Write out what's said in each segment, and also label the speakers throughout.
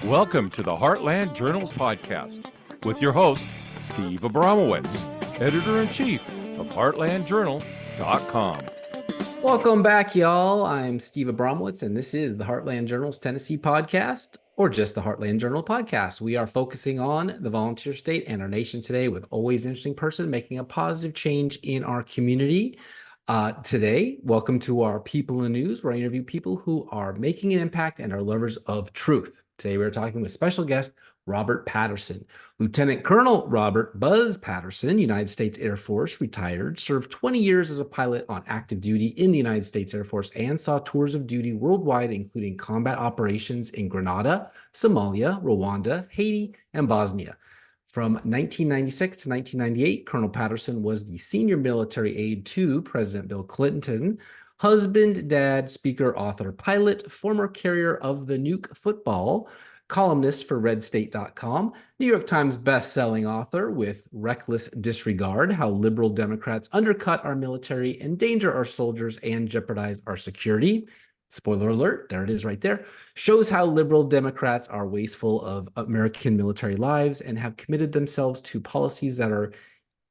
Speaker 1: Welcome to the Heartland Journals podcast with your host, Steve Abramowitz, editor-in-chief of heartlandjournal.com.
Speaker 2: Welcome back, y'all. I'm Steve Abramowitz, and this is the Heartland Journal's Tennessee podcast, or just the Heartland Journal podcast. We are focusing on the volunteer state and our nation today with always interesting person making a positive change in our community. Today, welcome to our People in News, where I interview people who are making an impact and are lovers of truth. Today, we're talking with special guest Robert Patterson. Lieutenant Colonel Robert Buzz Patterson, United States Air Force, retired, served 20 years as a pilot on active duty in the United States Air Force, and saw tours of duty worldwide, including combat operations in Grenada, Somalia, Rwanda, Haiti, and Bosnia. From 1996 to 1998, Colonel Patterson was the senior military aide to President Bill Clinton, husband, dad, speaker, author, pilot, former carrier of the nuke football, columnist for RedState.com, New York Times best-selling author with Reckless Disregard: How Liberal Democrats Undercut Our Military, Endanger Our Soldiers, and Jeopardize Our Security. Spoiler alert, there it is right there. Shows how liberal Democrats are wasteful of American military lives and have committed themselves to policies that are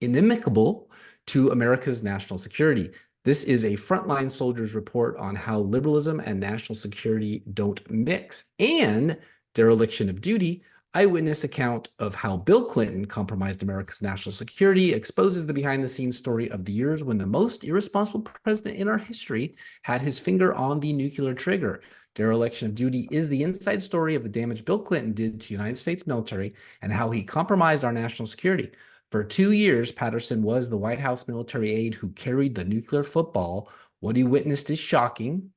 Speaker 2: inimical to America's national security. This is a frontline soldier's report on how liberalism and national security don't mix, and dereliction of duty, eyewitness account of how Bill Clinton compromised America's national security, exposes the behind-the-scenes story of the years when the most irresponsible president in our history had his finger on the nuclear trigger. Dereliction of duty is the inside story of the damage Bill Clinton did to the United States military and how he compromised our national security. For 2 years, Patterson was the White House military aide who carried the nuclear football. What he witnessed is shocking.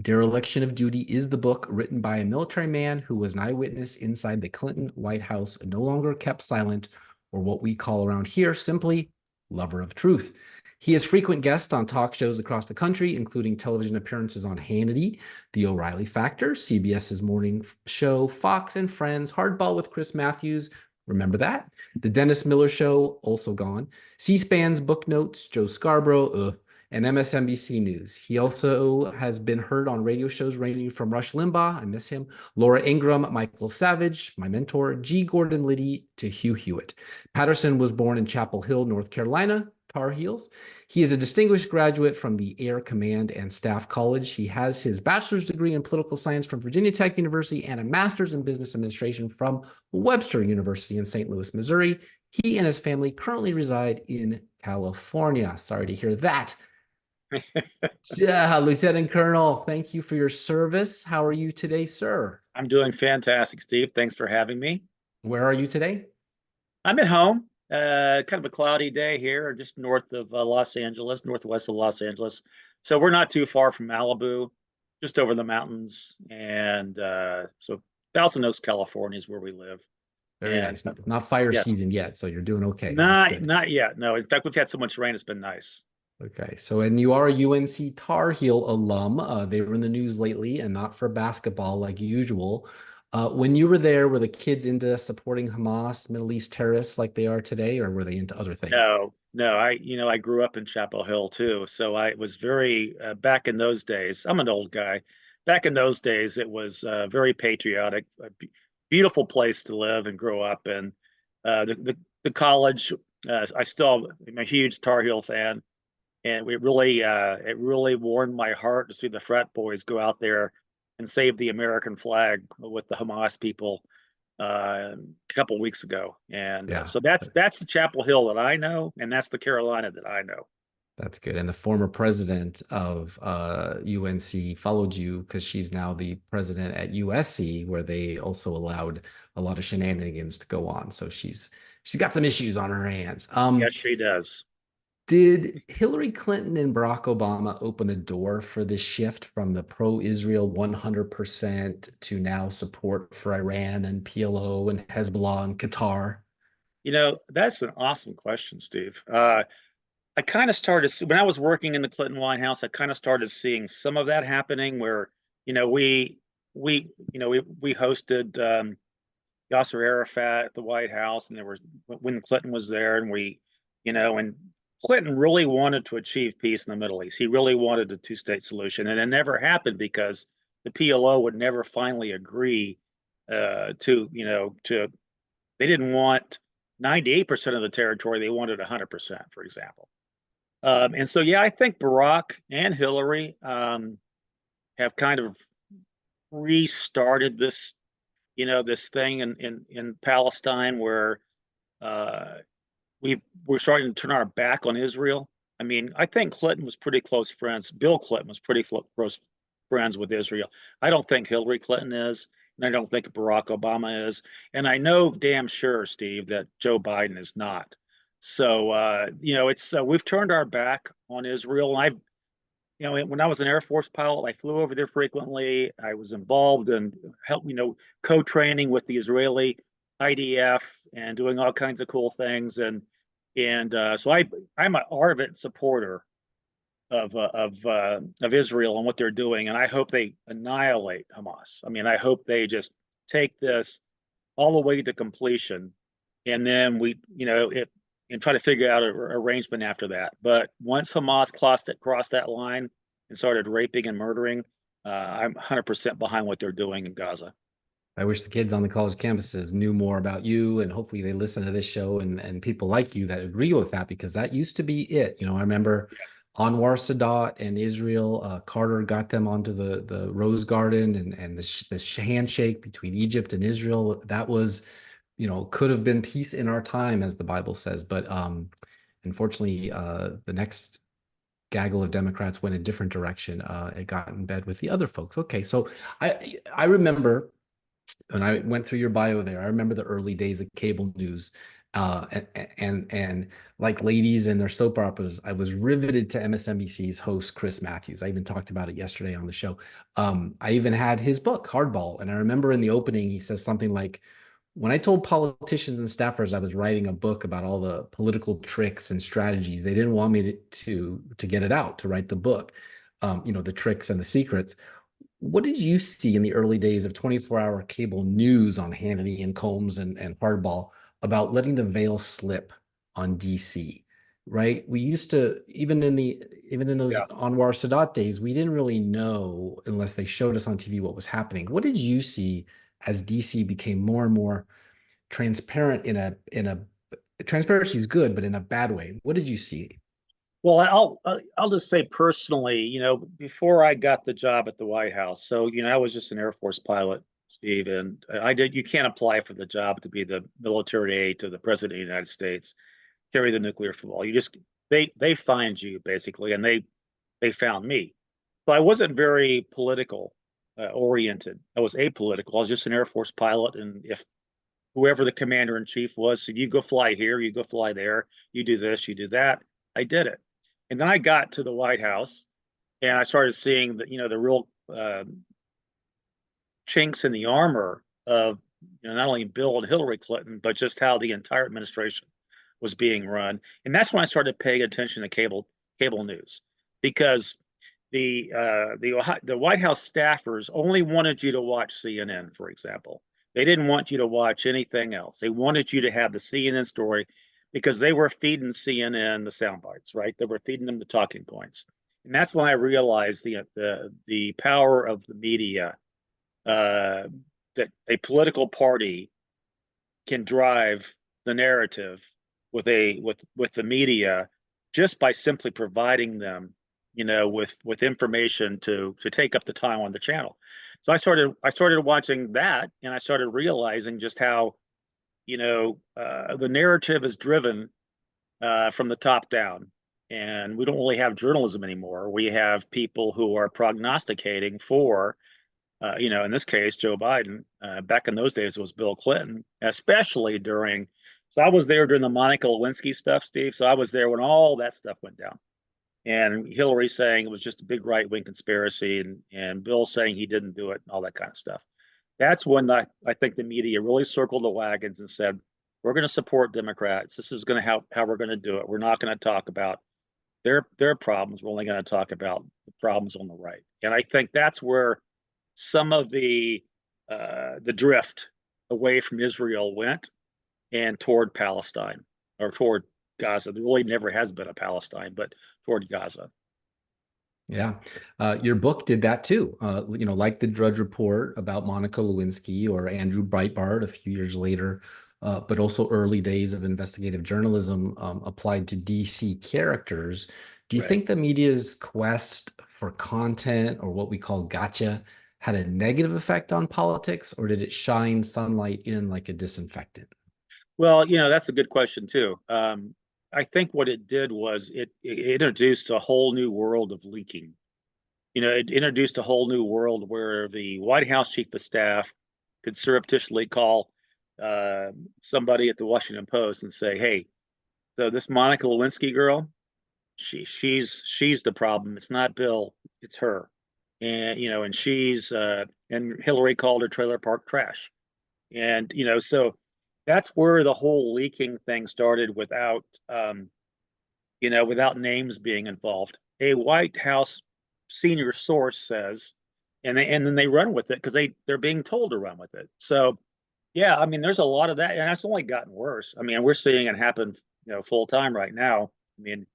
Speaker 2: Dereliction of Duty is the book written by a military man who was an eyewitness inside the Clinton White House, no longer kept silent, or what we call around here simply lover of truth. He is frequent guest on talk shows across the country, including television appearances on Hannity, The O'Reilly Factor, CBS's Morning Show, Fox and Friends, Hardball with Chris Matthews. Remember that? The Dennis Miller Show, also gone. C-SPAN's Book Notes, Joe Scarborough, and MSNBC News. He also has been heard on radio shows ranging from Rush Limbaugh, I miss him, Laura Ingraham, Michael Savage, my mentor, G. Gordon Liddy, to Hugh Hewitt. Patterson was born in Chapel Hill, North Carolina, Tar Heels. He is a distinguished graduate from the Air Command and Staff College. He has his bachelor's degree in political science from Virginia Tech University and a master's in business administration from Webster University in St. Louis, Missouri. He and his family currently reside in California. Sorry to hear that. Lieutenant Colonel, thank you for your service. How are you today, sir?
Speaker 3: I'm doing fantastic, Steve. Thanks for having me.
Speaker 2: Where are you today?
Speaker 3: I'm at home. Kind of a cloudy day here, just north of Los Angeles, northwest of Los Angeles. So we're not too far from Malibu, just over the mountains. And so Thousand Oaks, California is where we live.
Speaker 2: Very nice. Not fire season yet, so you're doing okay.
Speaker 3: Not yet. No, in fact, we've had so much rain, it's been nice.
Speaker 2: Okay, so and you are a UNC Tar Heel alum. They were in the news lately, and not for basketball like usual. When you were there, were the kids into supporting Hamas, Middle East terrorists like they are today, or were they into other things?
Speaker 3: No. I grew up in Chapel Hill too, so I was very back in those days. I'm an old guy. Back in those days, it was very patriotic, beautiful place to live and grow up. And the college, I'm a huge Tar Heel fan. And it really warmed my heart to see the frat boys go out there and save the American flag with the Hamas people a couple of weeks ago. And so that's the Chapel Hill that I know, and that's the Carolina that I know.
Speaker 2: That's good. And the former president of UNC followed you because she's now the president at USC, where they also allowed a lot of shenanigans to go on. So she's got some issues on her hands.
Speaker 3: Yes, she does.
Speaker 2: Did Hillary Clinton and Barack Obama open the door for this shift from the pro-Israel 100% to now support for Iran and PLO and Hezbollah and Qatar?
Speaker 3: That's an awesome question, Steve. I kind of started when I was working in the Clinton White House. I kind of started seeing some of that happening, where we hosted Yasser Arafat at the White House, and when Clinton was there, and Clinton really wanted to achieve peace in the Middle East. He really wanted a two-state solution, and it never happened because the PLO would never finally agree to they didn't want 98% of the territory, they wanted 100%, for example. And so, yeah, I think Barack and Hillary have kind of restarted this, this thing in Palestine where uh, we're starting to turn our back on Israel. I mean, I think Clinton was pretty close friends. Bill Clinton was pretty close friends with Israel. I don't think Hillary Clinton is, and I don't think Barack Obama is, and I know damn sure, Steve, that Joe Biden is not. So, it's we've turned our back on Israel. And when I was an Air Force pilot, I flew over there frequently. I was involved in co-training with the Israeli IDF and doing all kinds of cool things. So I'm an ardent supporter of Israel and what they're doing, and I hope they annihilate Hamas. I mean, I hope they just take this all the way to completion, and then and try to figure out an arrangement after that. But once Hamas crossed that line and started raping and murdering, I'm 100% behind what they're doing in Gaza.
Speaker 2: I wish the kids on the college campuses knew more about you, and hopefully they listen to this show and people like you that agree with that, because that used to be it. I remember Anwar Sadat and Israel, Carter got them onto the Rose Garden, and this handshake between Egypt and Israel. That was, could have been peace in our time, as the Bible says. But unfortunately, the next gaggle of Democrats went a different direction. It got in bed with the other folks. Okay, so I remember, and I went through your bio there, I remember the early days of cable news. And like ladies and their soap operas, I was riveted to MSNBC's host, Chris Matthews. I even talked about it yesterday on the show. I even had his book, Hardball. And I remember in the opening, he says something like, when I told politicians and staffers I was writing a book about all the political tricks and strategies, they didn't want me to get it out, to write the book, the tricks and the secrets. What did you see in the early days of 24-hour cable news on Hannity and Combs and Hardball about letting the veil slip on DC, right? We used to, even in those Anwar Sadat days, we didn't really know, unless they showed us on TV, what was happening. What did you see as DC became more and more transparent transparency is good, but in a bad way? What did you see?
Speaker 3: Well, I'll just say personally, before I got the job at the White House, so I was just an Air Force pilot, Steve, and you can't apply for the job to be the military aide to the President of the United States, carry the nuclear football. They find you basically, and they found me. So I wasn't very political oriented. I was apolitical. I was just an Air Force pilot, and if whoever the commander in chief was said, "You go fly here, you go fly there, you do this, you do that," I did it. And then I got to the White House, and I started seeing the real chinks in the armor of not only Bill and Hillary Clinton, but just how the entire administration was being run. And that's when I started paying attention to cable news, because the White House staffers only wanted you to watch CNN, for example. They didn't want you to watch anything else. They wanted you to have the CNN story, because they were feeding CNN the sound bites, right? They were feeding them the talking points. And that's when I realized the power of the media, that a political party can drive the narrative with the media, just by simply providing them, with information to take up the time on the channel. So I started watching that, and I started realizing just how the narrative is driven from the top down, and we don't really have journalism anymore. We have people who are prognosticating for, in this case, Joe Biden. Back in those days, it was Bill Clinton, especially during. So I was there during the Monica Lewinsky stuff, Steve. So I was there when all that stuff went down, and Hillary saying it was just a big right-wing conspiracy, and Bill saying he didn't do it, and all that kind of stuff. That's when I think the media really circled the wagons and said, we're going to support Democrats. This is going to how we're going to do it. We're not going to talk about their problems. We're only going to talk about the problems on the right. And I think that's where some of the drift away from Israel went, and toward Palestine, or toward Gaza. There really never has been a Palestine, but toward Gaza.
Speaker 2: Yeah. Your book did that too. Like the Drudge Report about Monica Lewinsky or Andrew Breitbart a few years later, but also early days of investigative journalism applied to DC characters. Do you
Speaker 3: Right.
Speaker 2: think the media's quest for content, or what we call gotcha, had a negative effect on politics, or did it shine sunlight in like a disinfectant?
Speaker 3: Well, that's a good question too. I think what it did was it introduced a whole new world of leaking. It introduced a whole new world where the White House chief of staff could surreptitiously call uh, somebody at the Washington Post and say, "Hey, so this Monica Lewinsky girl, she's the problem. It's not Bill, it's her." And and Hillary called her trailer park trash. So that's where the whole leaking thing started without names being involved. A White House senior source says, and then they run with it because they're being told to run with it. So yeah, I mean, there's a lot of that, and that's only gotten worse. I mean, we're seeing it happen, full time right now. I mean,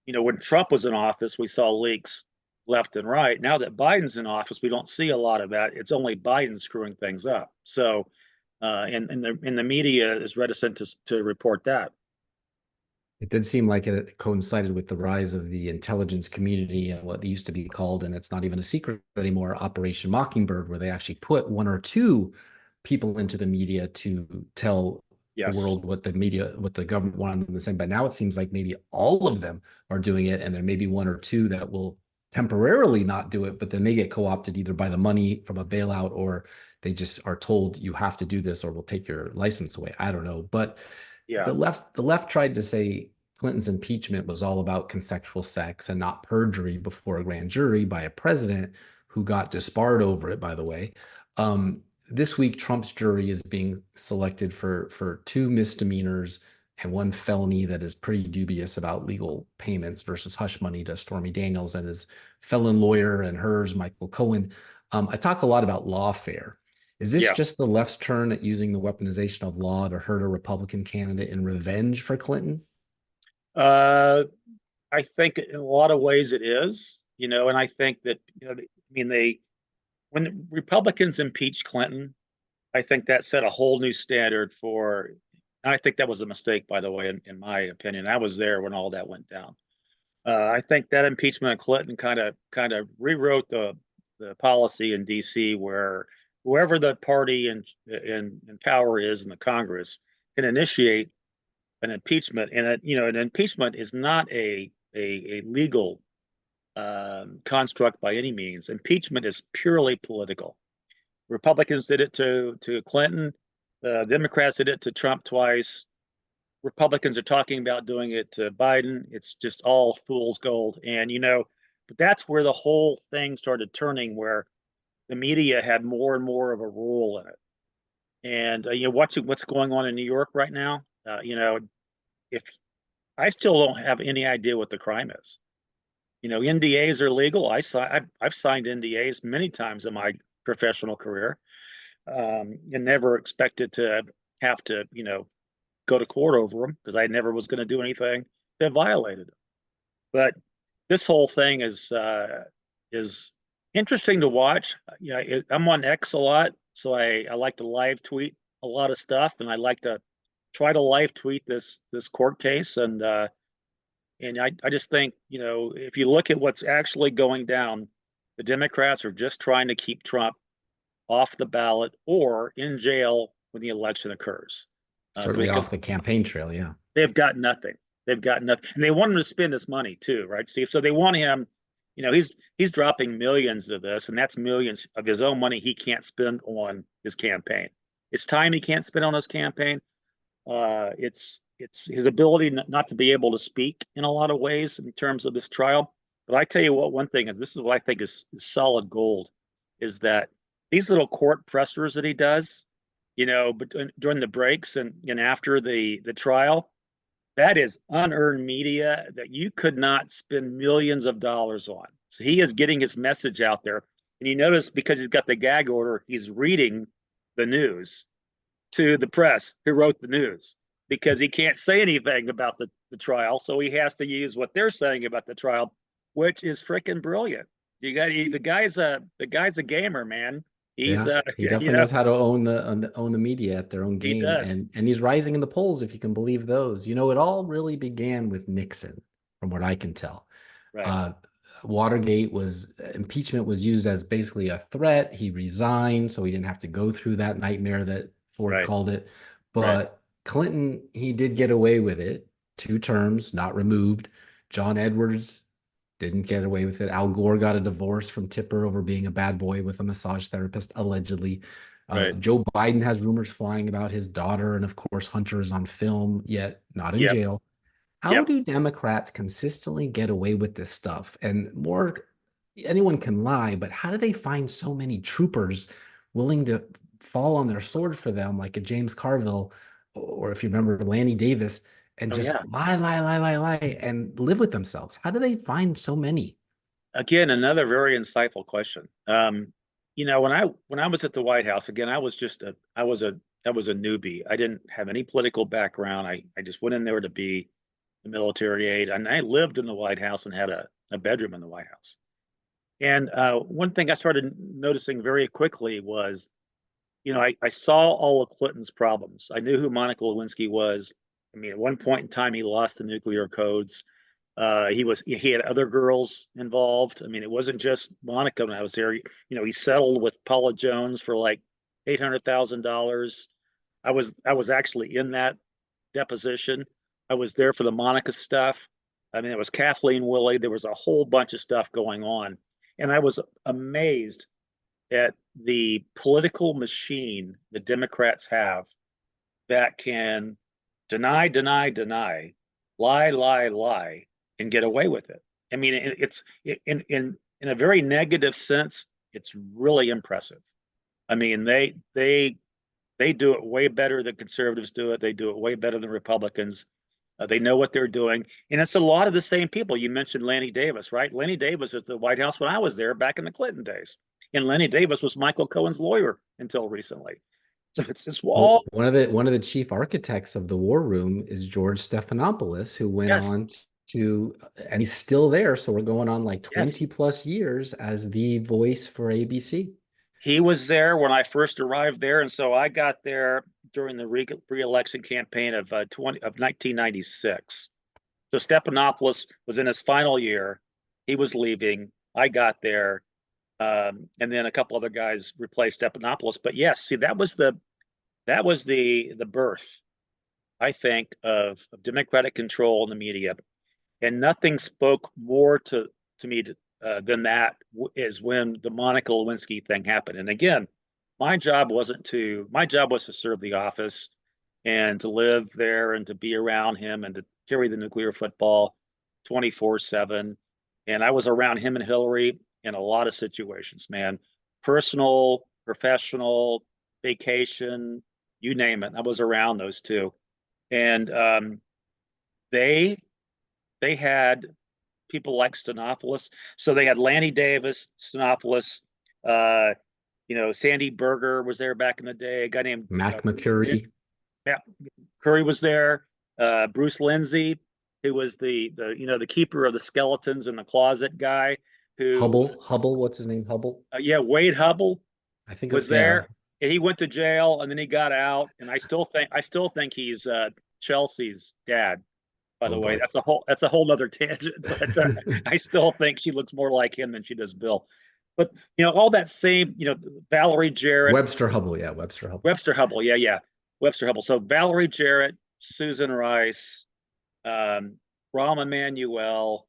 Speaker 3: when Trump was in office, we saw leaks left and right. Now that Biden's in office, we don't see a lot of that. It's only Biden screwing things up. So, and the media is reticent to report that.
Speaker 2: It did seem like it coincided with the rise of the intelligence community and what they used to be called, and it's not even a secret anymore, Operation Mockingbird, where they actually put one or two people into the media to tell the
Speaker 3: Yes.
Speaker 2: world what the government wanted them to say. But now it seems like maybe all of them are doing it, and there may be one or two that will temporarily not do it, but then they get co-opted either by the money from a bailout, or they just are told you have to do this or we'll take your license away. I don't know. But
Speaker 3: Yeah.
Speaker 2: the left tried to say Clinton's impeachment was all about consensual sex and not perjury before a grand jury by a president who got disbarred over it, by the way. This week, Trump's jury is being selected for two misdemeanors and one felony that is pretty dubious about legal payments versus hush money to Stormy Daniels and his felon lawyer and hers, Michael Cohen. I talk a lot about lawfare. Is this
Speaker 3: Yeah.
Speaker 2: just the left's turn at using the weaponization of law to hurt a Republican candidate in revenge for Clinton?
Speaker 3: Uh, I think in a lot of ways it is, and I think that, I mean, when the Republicans impeached Clinton, I think that set a whole new standard and I think that was a mistake, by the way, in my opinion. I was there when all that went down. I think that impeachment of Clinton kind of rewrote the policy in D.C. where whoever the party in power is in the Congress can initiate an impeachment, and an impeachment is not a legal construct by any means. Impeachment is purely political. Republicans did it to Clinton. Democrats did it to Trump twice. Republicans are talking about doing it to Biden. It's just all fool's gold. And but that's where the whole thing started turning, where the media had more and more of a role in it. And what's going on in New York right now. If I still don't have any idea what the crime is. NDAs are legal. I've signed NDAs many times in my professional career, and never expected to have to, go to court over them because I never was going to do anything that violated them. But this whole thing is interesting to watch. I'm on X a lot, so I like to live tweet a lot of stuff, and I like to try to live tweet this court case. And I just think, if you look at what's actually going down, the Democrats are just trying to keep Trump off the ballot or in jail when the election occurs,
Speaker 2: Certainly
Speaker 3: because
Speaker 2: off the campaign trail, yeah.
Speaker 3: they've got nothing. They've got nothing, and they want him to spend his money too, right, Steve? So they want him. He's dropping millions to this, and that's millions of his own money he can't spend on his campaign. It's time he can't spend on his campaign. It's his ability not to be able to speak in a lot of ways in terms of this trial. But I tell you what, one thing is, this is what I think is solid gold, is that these little court pressers that he does, but during the breaks and after the trial, that is unearned media that you could not spend millions of dollars on. So he is getting his message out there. And you notice, because he's got the gag order, he's reading the news to the press who wrote the news, because he can't say anything about the trial. So he has to use what they're saying about the trial which is freaking brilliant. The guy's a gamer, man. He's
Speaker 2: Yeah, he definitely knows how to own the media at their own
Speaker 3: he
Speaker 2: game,
Speaker 3: does.
Speaker 2: and he's rising in the polls if you can believe those. It all really began with Nixon, from what I can tell.
Speaker 3: Right,
Speaker 2: Uh, Watergate was impeachment was used as basically a threat. He resigned, so he didn't have to go through that nightmare that Ford
Speaker 3: right,
Speaker 2: called it.
Speaker 3: right,
Speaker 2: But Clinton, he did get away with it, 2 terms, not removed. John Edwards didn't get away with it. Al Gore got a divorce from Tipper over being a bad boy with a massage therapist, allegedly.
Speaker 3: right.
Speaker 2: Joe Biden has rumors flying about his daughter, and of course, Hunter is on film, yet not in
Speaker 3: Yep,
Speaker 2: jail. How
Speaker 3: yep.
Speaker 2: do Democrats consistently get away with this stuff? And more, anyone can lie, but how do they find so many troopers willing to fall on their sword for them, like a James Carville, or if you remember Lanny Davis, and
Speaker 3: Oh yeah.
Speaker 2: just lie, lie, lie, lie, lie, and live with themselves? How do they find so many?
Speaker 3: Again, another very insightful question. When I was at the White House, again, I was a newbie. I didn't have any political background. I just went in there to be a military aide, and I lived in the White House and had a bedroom in the White House. And one thing I started noticing very quickly was, I saw all of Clinton's problems. I knew who Monica Lewinsky was. I mean, at one point in time, he lost the nuclear codes. He had other girls involved. I mean, it wasn't just Monica when I was there. He settled with Paula Jones for like $800,000. I was actually in that deposition. I was there for the Monica stuff. I mean, it was Kathleen Willey. There was a whole bunch of stuff going on, and I was amazed at the political machine the Democrats have that can deny, deny, deny, lie, lie, lie, and get away with it. I mean, it's in a very negative sense, it's really impressive. I mean, they do it way better than conservatives do it. They do it way better than Republicans. They know what they're doing, and it's a lot of the same people. You mentioned Lanny Davis, right? Lanny Davis is the White House when I was there back in the Clinton days, and Lanny Davis was Michael Cohen's lawyer until recently. So it's
Speaker 2: Well,
Speaker 3: all
Speaker 2: one of the chief architects of the war room is George Stephanopoulos, who went
Speaker 3: yes,
Speaker 2: on to, and he's still there. So we're going on like
Speaker 3: yes.
Speaker 2: 20 plus years as the voice for ABC.
Speaker 3: He was there when I first arrived there, and so I got there during the re-election campaign of 1996. So Stephanopoulos was in his final year. He was leaving. I got there, and then a couple other guys replaced Stephanopoulos. But yes, see, that was the birth, I think, of Democratic control in the media, and nothing spoke more to me than that is when the Monica Lewinsky thing happened. And again, my job was to serve the office and to live there and to be around him and to carry the nuclear football 24/7. And I was around him and Hillary in a lot of situations, man. Personal, professional, vacation, you name it. I was around those two. And they they had people like Stenopoulos. So they had Lanny Davis, Stenopoulos, uh, Sandy Berger was there back in the day. A guy named
Speaker 2: Mac
Speaker 3: Bruce
Speaker 2: McCurry,
Speaker 3: yeah, Curry was there. Bruce Lindsay, who was the keeper of the skeletons in the closet guy, who
Speaker 2: Hubble, what's his name? Hubble.
Speaker 3: yeah, Wade Hubble
Speaker 2: I think,
Speaker 3: was
Speaker 2: yeah,
Speaker 3: there. And he went to jail and then he got out. And I still think he's Chelsea's dad. By
Speaker 2: oh
Speaker 3: the way,
Speaker 2: boy.
Speaker 3: that's a whole nother tangent, but I still think she looks more like him than she does Bill. But all that same, Valerie Jarrett,
Speaker 2: Webster Hubble, yeah, Webster Hubble.
Speaker 3: Webster Hubble, yeah, yeah, Webster Hubble. So Valerie Jarrett, Susan Rice, um, Rahm Emanuel,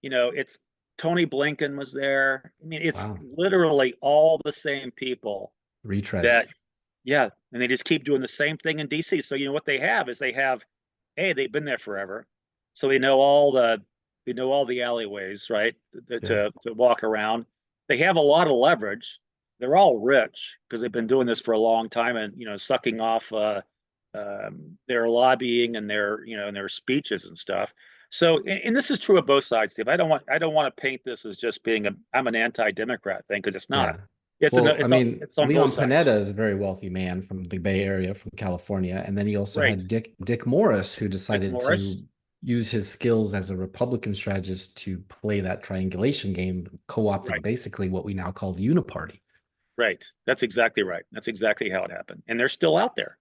Speaker 3: it's Tony Blinken was there. I mean, it's
Speaker 2: Wow.
Speaker 3: literally all the same people
Speaker 2: Retreads.
Speaker 3: that, yeah, and they just keep doing the same thing in DC. So what they have is they've been there forever, so they know all the alleyways, right? To
Speaker 2: Yeah.
Speaker 3: to walk around. They have a lot of leverage. They're all rich because they've been doing this for a long time and sucking off their lobbying and their speeches and stuff. So, and this is true of both sides, Steve. I don't want to paint this as just being I'm an anti-democrat thing because it's not.
Speaker 2: Yeah.
Speaker 3: It's an,
Speaker 2: Well, I
Speaker 3: it's on,
Speaker 2: mean,
Speaker 3: it's on both
Speaker 2: Leon
Speaker 3: sides.
Speaker 2: Panetta is a very wealthy man from the Bay Area, from California, and then he also
Speaker 3: Right,
Speaker 2: had Dick Morris, who
Speaker 3: Dick
Speaker 2: decided
Speaker 3: Morris.
Speaker 2: to use his skills as a Republican strategist to play that triangulation game, co-opting
Speaker 3: Right.
Speaker 2: basically what we now call the uniparty.
Speaker 3: Right. That's exactly right. That's exactly how it happened. And they're still out there.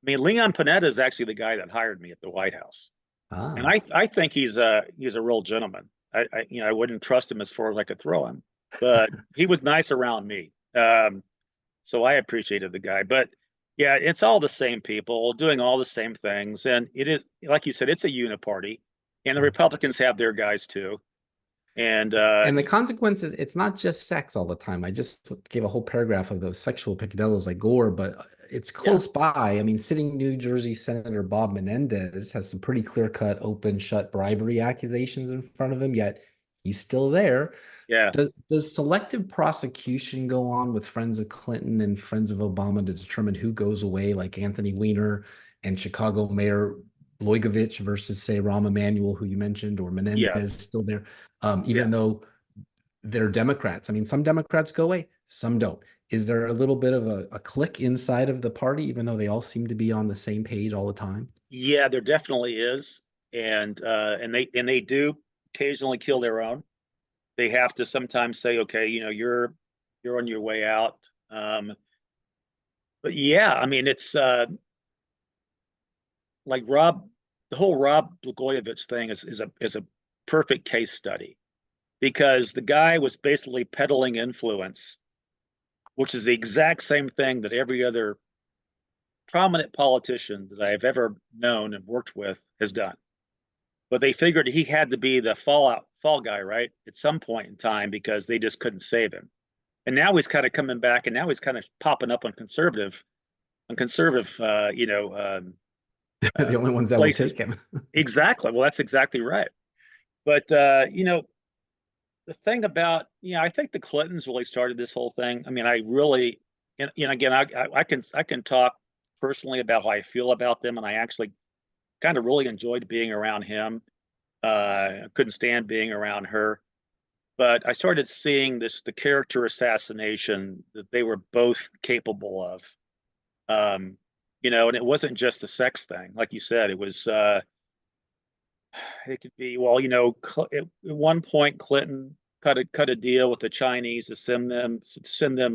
Speaker 3: I mean, Leon Panetta is actually the guy that hired me at the White House. And
Speaker 2: Ah,
Speaker 3: I think he's a real gentleman. I wouldn't trust him as far as I could throw him, but he was nice around me. So I appreciated the guy. But yeah, it's all the same people doing all the same things. And it is, like you said, it's a uniparty. And the Republicans have their guys too. And
Speaker 2: and the consequences, it's not just sex all the time. I just gave a whole paragraph of those sexual picadillos like Gore, but it's
Speaker 3: yeah,
Speaker 2: close by. I mean, sitting New Jersey Senator Bob Menendez has some pretty clear-cut, open, shut bribery accusations in front of him, yet he's still there.
Speaker 3: yeah,
Speaker 2: Does selective prosecution go on with friends of Clinton and friends of Obama to determine who goes away, like Anthony Weiner and Chicago Mayor Blagojevich versus, say, Rahm Emanuel, who you mentioned, or
Speaker 3: yeah,
Speaker 2: Menendez still there,
Speaker 3: yeah.
Speaker 2: even though they're Democrats? I mean, some Democrats go away, some don't. Is there a little bit of a clique inside of the party, even though they all seem to be on the same page all the time?
Speaker 3: Yeah, there definitely is. And they do occasionally kill their own. They have to sometimes say, okay, you're on your way out. But yeah, I mean, it's like the whole Rob Blagojevich thing is a perfect case study because the guy was basically peddling influence, which is the exact same thing that every other prominent politician that I've ever known and worked with has done. But they figured he had to be the fall guy, right? At some point in time because they just couldn't save him. And now he's kind of coming back, and now he's kind of popping up on conservative,
Speaker 2: The only ones that will
Speaker 3: places.
Speaker 2: take him.
Speaker 3: Exactly. Well, that's exactly right. But the thing about, I think the Clintons really started this whole thing. I mean, I really, again, I can talk personally about how I feel about them, and I actually kind of really enjoyed being around him. I couldn't stand being around her. But I started seeing the character assassination that they were both capable of. Um, and it wasn't just a sex thing, like you said. It could be, well, at one point Clinton cut a deal with the Chinese to send them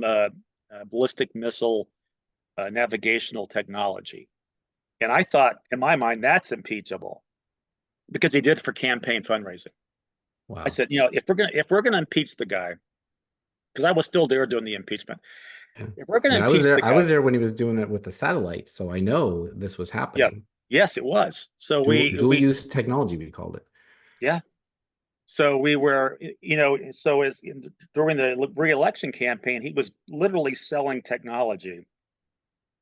Speaker 3: a ballistic missile navigational technology, and I thought in my mind that's impeachable because he did it for campaign fundraising. I
Speaker 2: Wow.
Speaker 3: said, if we're gonna impeach the guy, because I was still there doing the impeachment.
Speaker 2: Yeah.
Speaker 3: If we're
Speaker 2: I
Speaker 3: gonna
Speaker 2: mean, I was
Speaker 3: impeach the
Speaker 2: there. I
Speaker 3: guy,
Speaker 2: was there when he was doing it with the satellites, so I know this was
Speaker 3: yeah,
Speaker 2: happening.
Speaker 3: yes, it was. So
Speaker 2: Dual
Speaker 3: we
Speaker 2: use technology, we called it.
Speaker 3: yeah. So we were, during the re-election campaign, he was literally selling technology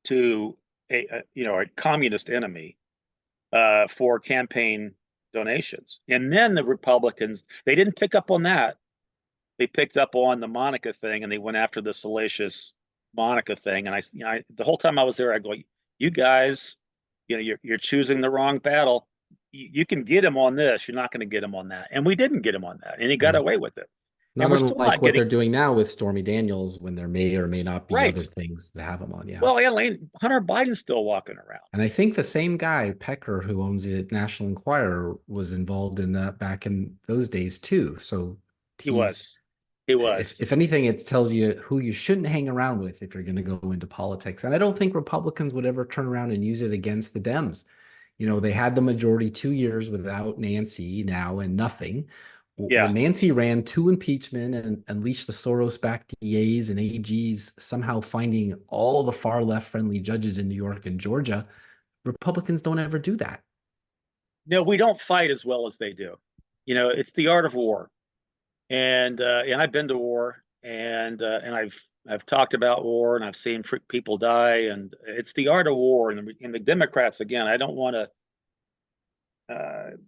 Speaker 3: to a communist enemy for campaign donations. And then the Republicans, they didn't pick up on that. They picked up on the Monica thing, and they went after the salacious Monica thing. And the whole time I was there, I go, you guys, you're choosing the wrong battle. You can get him on this. You're not going to get him on that. And we didn't get him on that, and he got
Speaker 2: Yeah.
Speaker 3: away with it. And
Speaker 2: Not
Speaker 3: we're still
Speaker 2: unlike
Speaker 3: not
Speaker 2: what
Speaker 3: getting
Speaker 2: they're doing now with Stormy Daniels, when there may or may not be
Speaker 3: right.
Speaker 2: other things to have them on. Yeah.
Speaker 3: Well, Elaine, Hunter Biden's still walking around.
Speaker 2: And I think the same guy, Pecker, who owns the National Enquirer, was involved in that back in those days too. So
Speaker 3: He
Speaker 2: he's,
Speaker 3: was. He
Speaker 2: if,
Speaker 3: was.
Speaker 2: if anything, it tells you who you shouldn't hang around with if you're going to go into politics. And I don't think Republicans would ever turn around and use it against the Dems. They had the majority 2 years without Nancy now and nothing.
Speaker 3: Yeah.
Speaker 2: When Nancy ran to impeachment and unleashed the Soros-backed DAs and AGs, somehow finding all the far left friendly judges in New York and Georgia, Republicans don't ever do that.
Speaker 3: No, we don't fight as well as they do. It's the art of war. And I've been to war, and I've talked about war, and I've seen people die, and it's the art of war. And the Democrats, again, I don't want to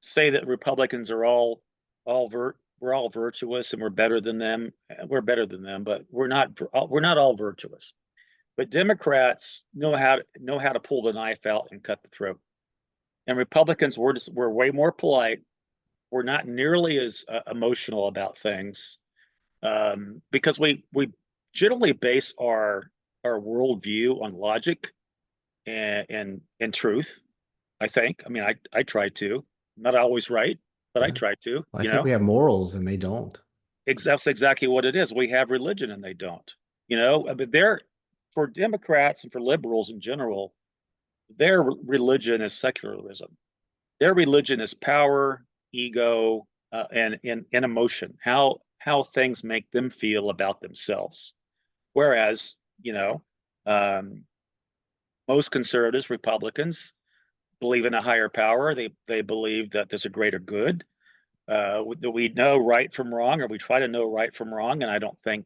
Speaker 3: say that Republicans are we're all virtuous and we're better than them. We're better than them, but we're not all virtuous. But Democrats know how to pull the knife out and cut the throat. And Republicans we're way more polite. We're not nearly as emotional about things because we generally base our worldview on logic and truth. I think. I mean, I try to. Not always right, but I
Speaker 2: Yeah.
Speaker 3: try to,
Speaker 2: Well, I think we have morals and they don't.
Speaker 3: That's exactly what it is. We have religion and they don't. But for Democrats and for liberals in general, their religion is secularism. Their religion is power, ego, and emotion. How things make them feel about themselves. Whereas, um, most conservatives, Republicans, believe in a higher power. They believe that there's a greater good. That we know right from wrong, or we try to know right from wrong. And I don't think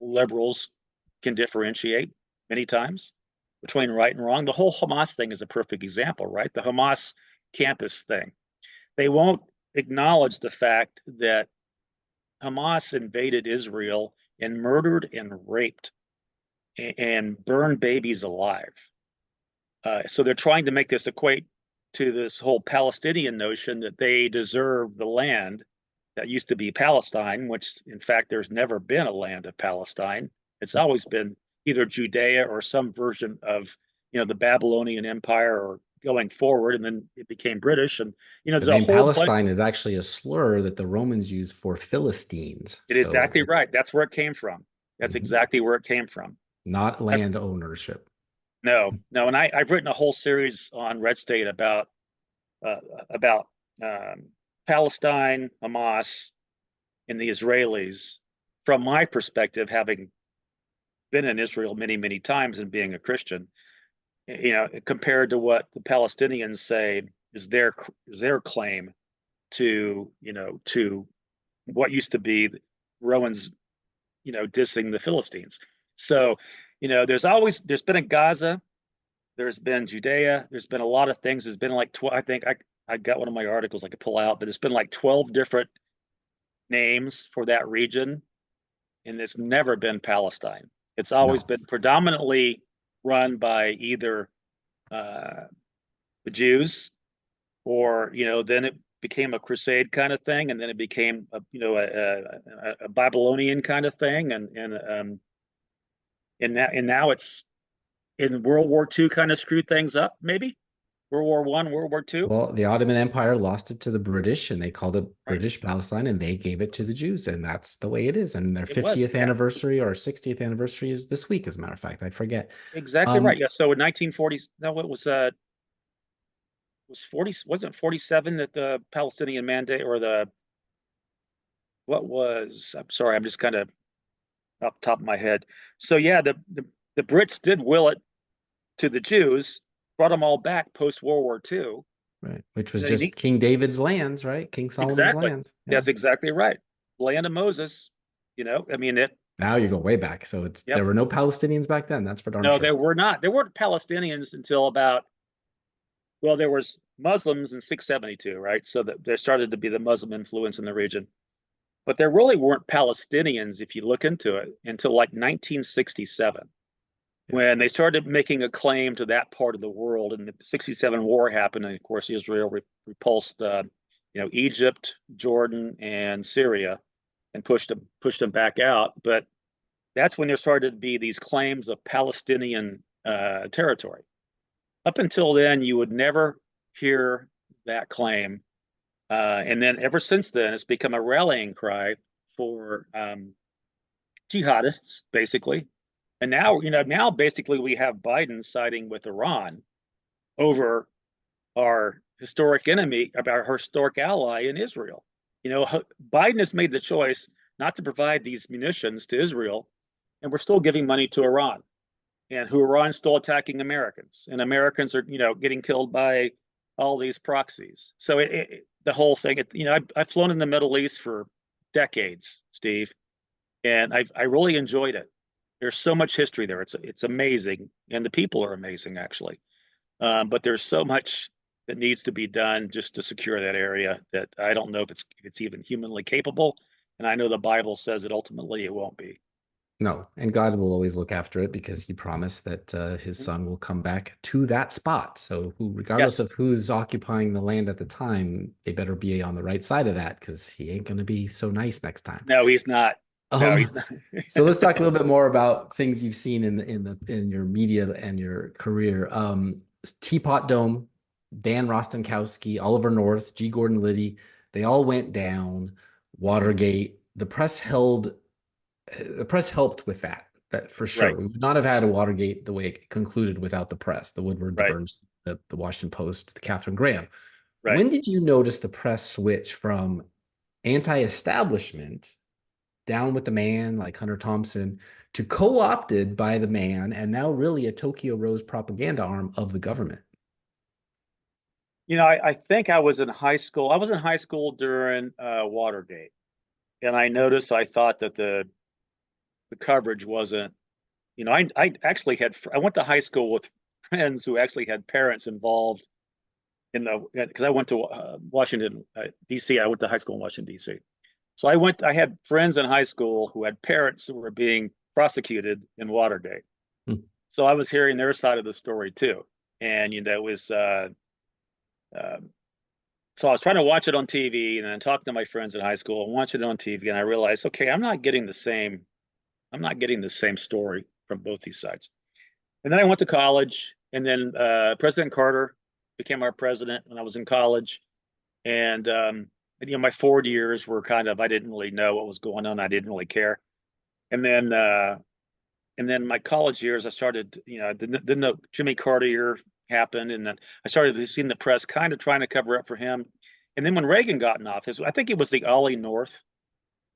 Speaker 3: liberals can differentiate many times between right and wrong. The whole Hamas thing is a perfect example, right? The Hamas campus thing. They won't acknowledge the fact that Hamas invaded Israel and murdered and raped and burned babies alive. So they're trying to make this equate to this whole Palestinian notion that they deserve the land that used to be Palestine, which in fact there's never been a land of Palestine. It's always been either Judea or some version of the Babylonian Empire or going forward, and then it became British. And
Speaker 2: The
Speaker 3: there's a
Speaker 2: name
Speaker 3: whole bunch.
Speaker 2: Palestine is actually a slur that the Romans used for Philistines.
Speaker 3: It is
Speaker 2: So
Speaker 3: exactly
Speaker 2: it's
Speaker 3: right. That's where it came from. That's exactly where it came from.
Speaker 2: not land ownership.
Speaker 3: No, and I've written a whole series on Red State uh, about Palestine, Hamas, and the Israelis from my perspective, having been in Israel many, many times and being a Christian. Compared to what the Palestinians say is their claim to what used to be Romans, dissing the Philistines. So, there's been a Gaza, there's been Judea, there's been a lot of things. There's been like 12, I think I got one of my articles I could pull out, but it's been like 12 different names for that region, and it's never been Palestine. It's always
Speaker 2: No.
Speaker 3: been predominantly run by either the Jews, or then it became a crusade kind of thing, and then it became a Babylonian kind of thing, and now it's in World War II kind of screwed things up, maybe World War I, World War II.
Speaker 2: Well, the Ottoman Empire lost it to the British and they called it
Speaker 3: Right.
Speaker 2: British Palestine and they gave it to the Jews. And that's the way it is. And their
Speaker 3: It was,
Speaker 2: 50th
Speaker 3: yeah,
Speaker 2: anniversary or 60th anniversary is this week, as a matter of fact. I forget.
Speaker 3: exactly right. Yeah. So in 1940s, no, it was 40, wasn't 47 that the Palestinian mandate, or I'm sorry, I'm just kind of up top of my head. So yeah, the Brits did will it to the Jews, brought them all back post World War II.
Speaker 2: Right. Which was
Speaker 3: And they
Speaker 2: just King David's lands, right? King Solomon's
Speaker 3: exactly.
Speaker 2: lands. Yeah.
Speaker 3: That's exactly right. Land of Moses. I mean it.
Speaker 2: Now you go way back. So
Speaker 3: Yep.
Speaker 2: there were no Palestinians back then. That's for darn
Speaker 3: No,
Speaker 2: sure.
Speaker 3: there were not. There weren't Palestinians until there was Muslims in 672, right? So that there started to be the Muslim influence in the region. But there really weren't Palestinians, if you look into it, until like 1967, when they started making a claim to that part of the world. And the 67 war happened, and of course Israel repulsed Egypt, Jordan, and Syria, and pushed them back out. But that's when there started to be these claims of Palestinian territory. Up until then, you would never hear that claim. And then ever since then, it's become a rallying cry for jihadists, basically. And now basically we have Biden siding with Iran over our historic enemy, about our historic ally in Israel. Biden has made the choice not to provide these munitions to Israel, and we're still giving money to Iran, and who Iran's still attacking Americans, and Americans are getting killed by all these proxies. So the whole thing, I've flown in the Middle East for decades, Steve, and I really enjoyed it. There's so much history there. It's amazing, and the people are amazing, actually. But there's so much that needs to be done just to secure that area that I don't know if it's even humanly capable. And I know the Bible says that ultimately it won't be.
Speaker 2: No, and God will always look after it because he promised that his son will come back to that spot. So regardless
Speaker 3: Yes.
Speaker 2: of who's occupying the land at the time, they better be on the right side of that because he ain't going to be so nice next time.
Speaker 3: No, he's not. No, he's not.
Speaker 2: So let's talk a little bit more about things you've seen in your media and your career. Teapot Dome, Dan Rostenkowski, Oliver North, G. Gordon Liddy, they all went down. Watergate. The press helped with that for sure.
Speaker 3: Right.
Speaker 2: We would not have had a Watergate the way it concluded without the press, the Woodward, the
Speaker 3: Right.
Speaker 2: Burns, the Washington Post, the Catherine Graham.
Speaker 3: Right.
Speaker 2: When did you notice the press switch from anti-establishment, down with the man like Hunter Thompson, to co-opted by the man and now really a Tokyo Rose propaganda arm of the government?
Speaker 3: I think I was in high school. I was in high school during Watergate, and I thought that the coverage wasn't. I actually I went to high school with friends who actually had parents involved because I went to Washington D.C. I went to high school in Washington D.C. So I had friends in high school who had parents who were being prosecuted in Watergate.
Speaker 2: Hmm.
Speaker 3: So I was hearing their side of the story too, and it was. So I was trying to watch it on TV, and then talking to my friends in high school and watching it on TV, and I realized, okay, I'm not getting the same story from both these sides. And then I went to college, and then President Carter became our president when I was in college, and my 4 years were I didn't really know what was going on, I didn't really care, and then my college years, I started, then the Jimmy Carter year happened, and then I started seeing the press kind of trying to cover up for him. And then when Reagan got in office, I think it was the Ollie North,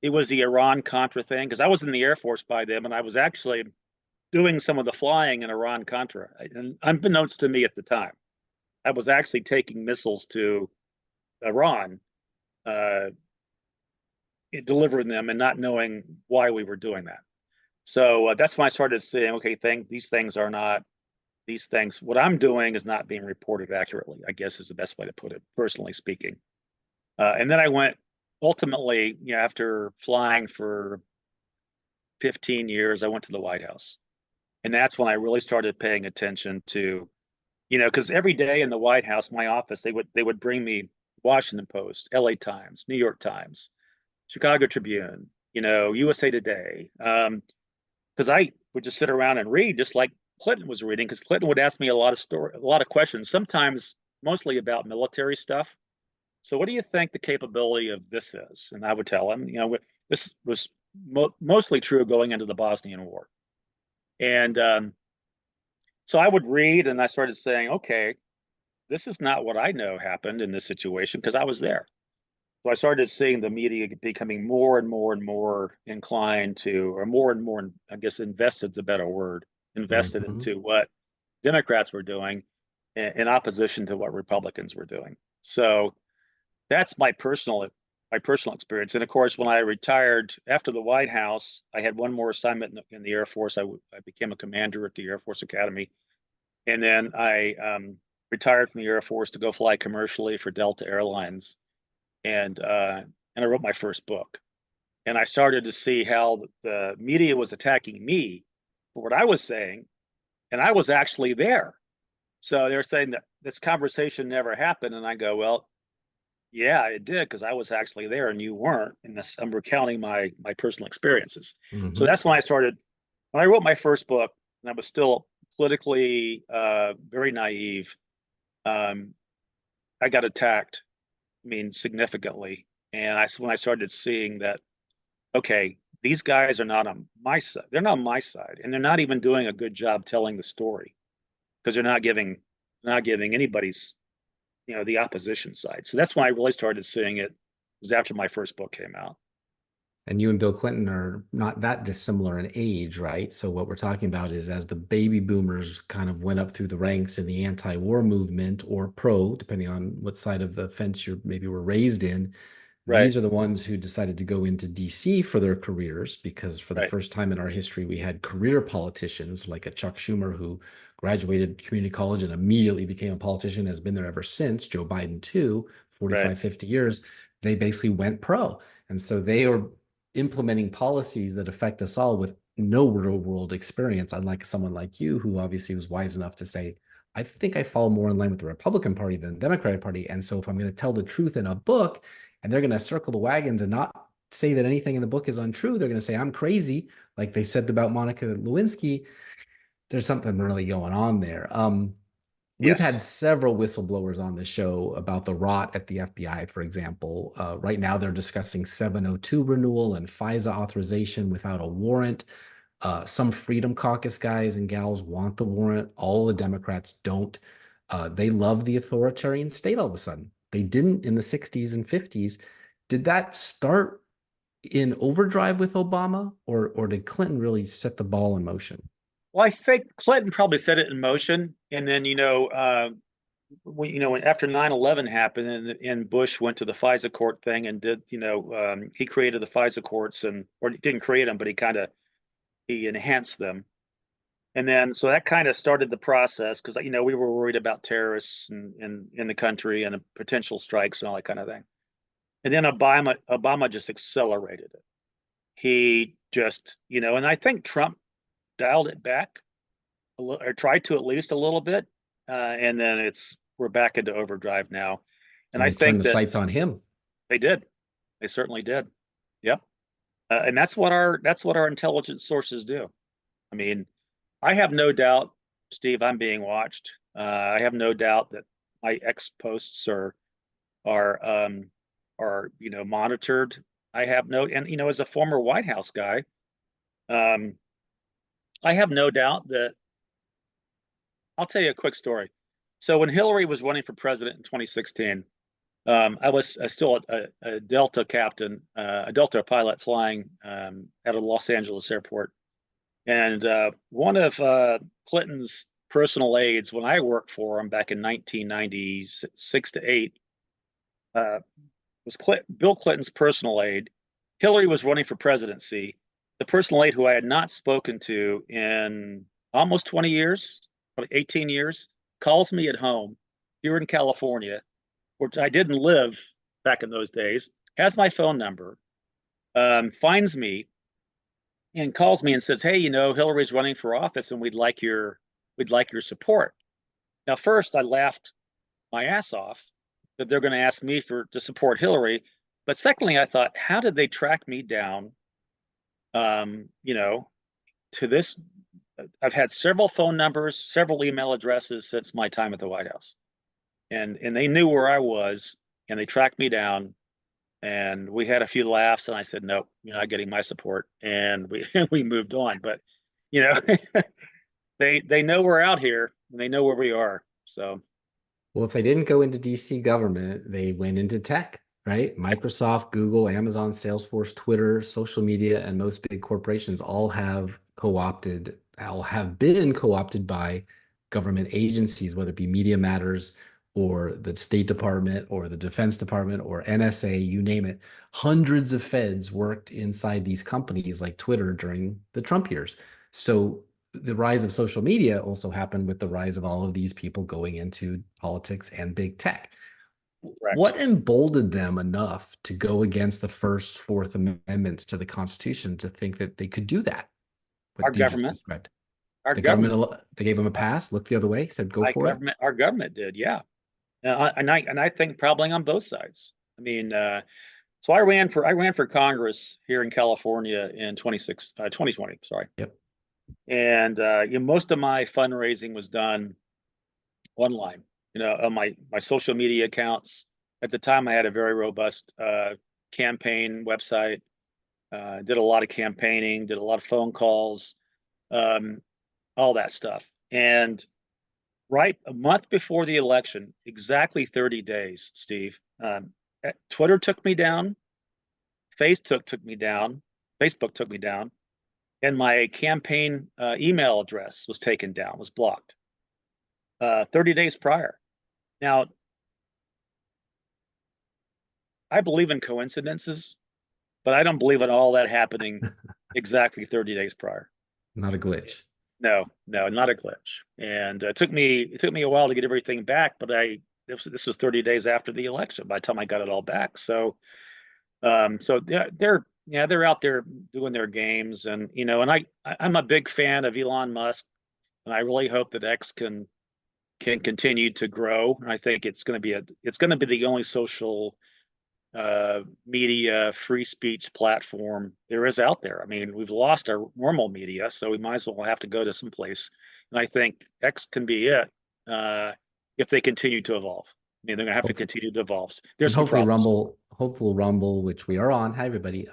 Speaker 3: it was the Iran Contra thing, because I was in the Air Force by then, and I was actually doing some of the flying in Iran Contra. And unbeknownst to me at the time, I was actually taking missiles to Iran, uh, delivering them, and not knowing why we were doing that. So that's when I started saying, okay, these things, what I'm doing is not being reported accurately, I guess is the best way to put it, personally speaking. And then I went, ultimately, after flying for 15 years, I went to the White House. And that's when I really started paying attention to, because every day in the White House, my office, they would bring me Washington Post, LA Times, New York Times, Chicago Tribune, USA Today. Because I would just sit around and read, just like Clinton was reading, because Clinton would ask me a lot of questions, sometimes mostly about military stuff. So what do you think the capability of this is? And I would tell him, this was mostly true going into the Bosnian War. And so I would read, and I started saying, okay, this is not what I know happened in this situation, because I was there. So I started seeing the media becoming more and more and more inclined to, or more and more, I guess, invested is a better word, invested
Speaker 2: Mhm.
Speaker 3: into what Democrats were doing in opposition to what Republicans were doing. So that's my personal experience. And of course, when I retired after the White House, I had one more assignment in the Air Force. I became a commander at the Air Force Academy, and then I retired from the Air Force to go fly commercially for Delta Airlines, and I wrote my first book. And I started to see how the media was attacking me for what I was saying, and I was actually there. So they're saying that this conversation never happened, and I go, well, yeah, it did, because I was actually there and you weren't. And this, I'm recounting my personal experiences. So
Speaker 2: Mhm.
Speaker 3: that's when I wrote my first book, and I was still politically very naive. Um, I got attacked, significantly, and when I started seeing that, okay, these guys are not on my side. They're not on my side, and they're not even doing a good job telling the story, because they're not giving anybody's, the opposition side. So that's when I really started seeing it, was after my first book came out.
Speaker 2: And you and Bill Clinton are not that dissimilar in age, right? So what we're talking about is as the baby boomers kind of went up through the ranks in the anti-war movement or pro, depending on what side of the fence you maybe were raised in,
Speaker 3: Right,
Speaker 2: these are the ones who decided to go into DC for their careers, because for the
Speaker 3: right,
Speaker 2: first time in our history, we had career politicians like a Chuck Schumer who graduated community college and immediately became a politician, has been there ever since. Joe Biden too,
Speaker 3: right,
Speaker 2: 45, 50 years. They basically went pro. And so they are implementing policies that affect us all with no real world experience, unlike someone like you, who obviously was wise enough to say, I think I fall more in line with the Republican Party than the Democratic Party. And so if I'm going to tell the truth in a book and they're going to circle the wagons and not say that anything in the book is untrue, they're going to say I'm crazy, like they said about Monica Lewinsky, there's something really going on there. We've had
Speaker 3: Yes.
Speaker 2: several whistleblowers on the show about the rot at the FBI, for example. Right now, they're discussing 702 renewal and FISA authorization without a warrant. Some Freedom Caucus guys and gals want the warrant. All the Democrats don't. They love the authoritarian state all of a sudden. They didn't in the 60s and 50s. Did that start in overdrive with Obama, or did Clinton really set the ball in motion?
Speaker 3: Well, I think Clinton probably set it in motion, and then when after 9/11 happened, and Bush went to the FISA court thing and did, he created the FISA courts, or he didn't create them, but he enhanced them. And then so that kind of started the process because we were worried about terrorists in the country and potential strikes and all that kind of thing. And then Obama just accelerated it. He just, and I think Trump dialed it back a little, or tried to at least a little bit, and then we're back into overdrive now. And
Speaker 2: And
Speaker 3: I
Speaker 2: they turned
Speaker 3: think
Speaker 2: the
Speaker 3: that
Speaker 2: sights on him.
Speaker 3: they did. They certainly did. Yep. And that's what our intelligence sources do. I mean, I have no doubt, Steve, I'm being watched. I have no doubt that my ex posts are monitored. I have no, and as a former White House guy, um, I have no doubt that. I'll tell you a quick story. So when Hillary was running for president in 2016, I was still a Delta captain, a Delta pilot flying out of Los Angeles airport. And one of Clinton's personal aides, when I worked for him back in 1996 to 8, was Bill Clinton's personal aide. Hillary was running for presidency. The personal aide who I had not spoken to in almost 20 years, probably 18 years, calls me at home here in California, which I didn't live back in those days, has my phone number, finds me and calls me and says, "Hey, Hillary's running for office and we'd like your support." Now, first I laughed my ass off that they're going to ask me to support Hillary. But secondly, I thought, how did they track me down? To this, I've had several phone numbers, several email addresses since my time at the White House, and they knew where I was, and they tracked me down, and we had a few laughs, and I said, "Nope, you're not getting my support," and we moved on. But you know, they know we're out here, and they know where we are. So
Speaker 2: Well, if they didn't go into DC government, they went into tech, right? Microsoft, Google, Amazon, Salesforce, Twitter, social media, and most big corporations all have been co-opted by government agencies, whether it be Media Matters or the State Department or the Defense Department or NSA, you name it. Hundreds of feds worked inside these companies like Twitter during the Trump years. So the rise of social media also happened with the rise of all of these people going into politics and big tech.
Speaker 3: correct.
Speaker 2: What emboldened them enough to go against the first, Fourth Amendments to the Constitution to think that they could do that?
Speaker 3: Our
Speaker 2: What you just
Speaker 3: government,
Speaker 2: described.
Speaker 3: our
Speaker 2: The
Speaker 3: government,
Speaker 2: government, they gave them a pass, looked the other way, said, go for it.
Speaker 3: our government did, yeah. And I think probably on both sides. I mean, so I ran for Congress here in California in 2020, sorry.
Speaker 2: Yep.
Speaker 3: And most of my fundraising was done online, on my social media accounts. At the time, I had a very robust campaign website. Did a lot of campaigning, did a lot of phone calls, um, all that stuff. And right a month before the election, exactly 30 days, Steve, Twitter took me down, Facebook took me down, Facebook took me down, and my campaign email address was taken down, was blocked 30 days prior. Now, I believe in coincidences, but I don't believe in all that happening exactly 30 days prior.
Speaker 2: Not a glitch.
Speaker 3: No, not a glitch. And it took me a while to get everything back, but this was 30 days after the election by the time I got it all back. So they're out there doing their games, and I'm a big fan of Elon Musk, and I really hope that X can continue to grow. I think it's going to be the only social media free speech platform there is out there. I mean, we've lost our normal media, so we might as well have to go to some place. And I think X can be it. if they continue to evolve. I mean, they're going to have to continue to evolve. There's
Speaker 2: And
Speaker 3: some
Speaker 2: hopefully
Speaker 3: problems.
Speaker 2: Rumble, which we are on. Hi, everybody.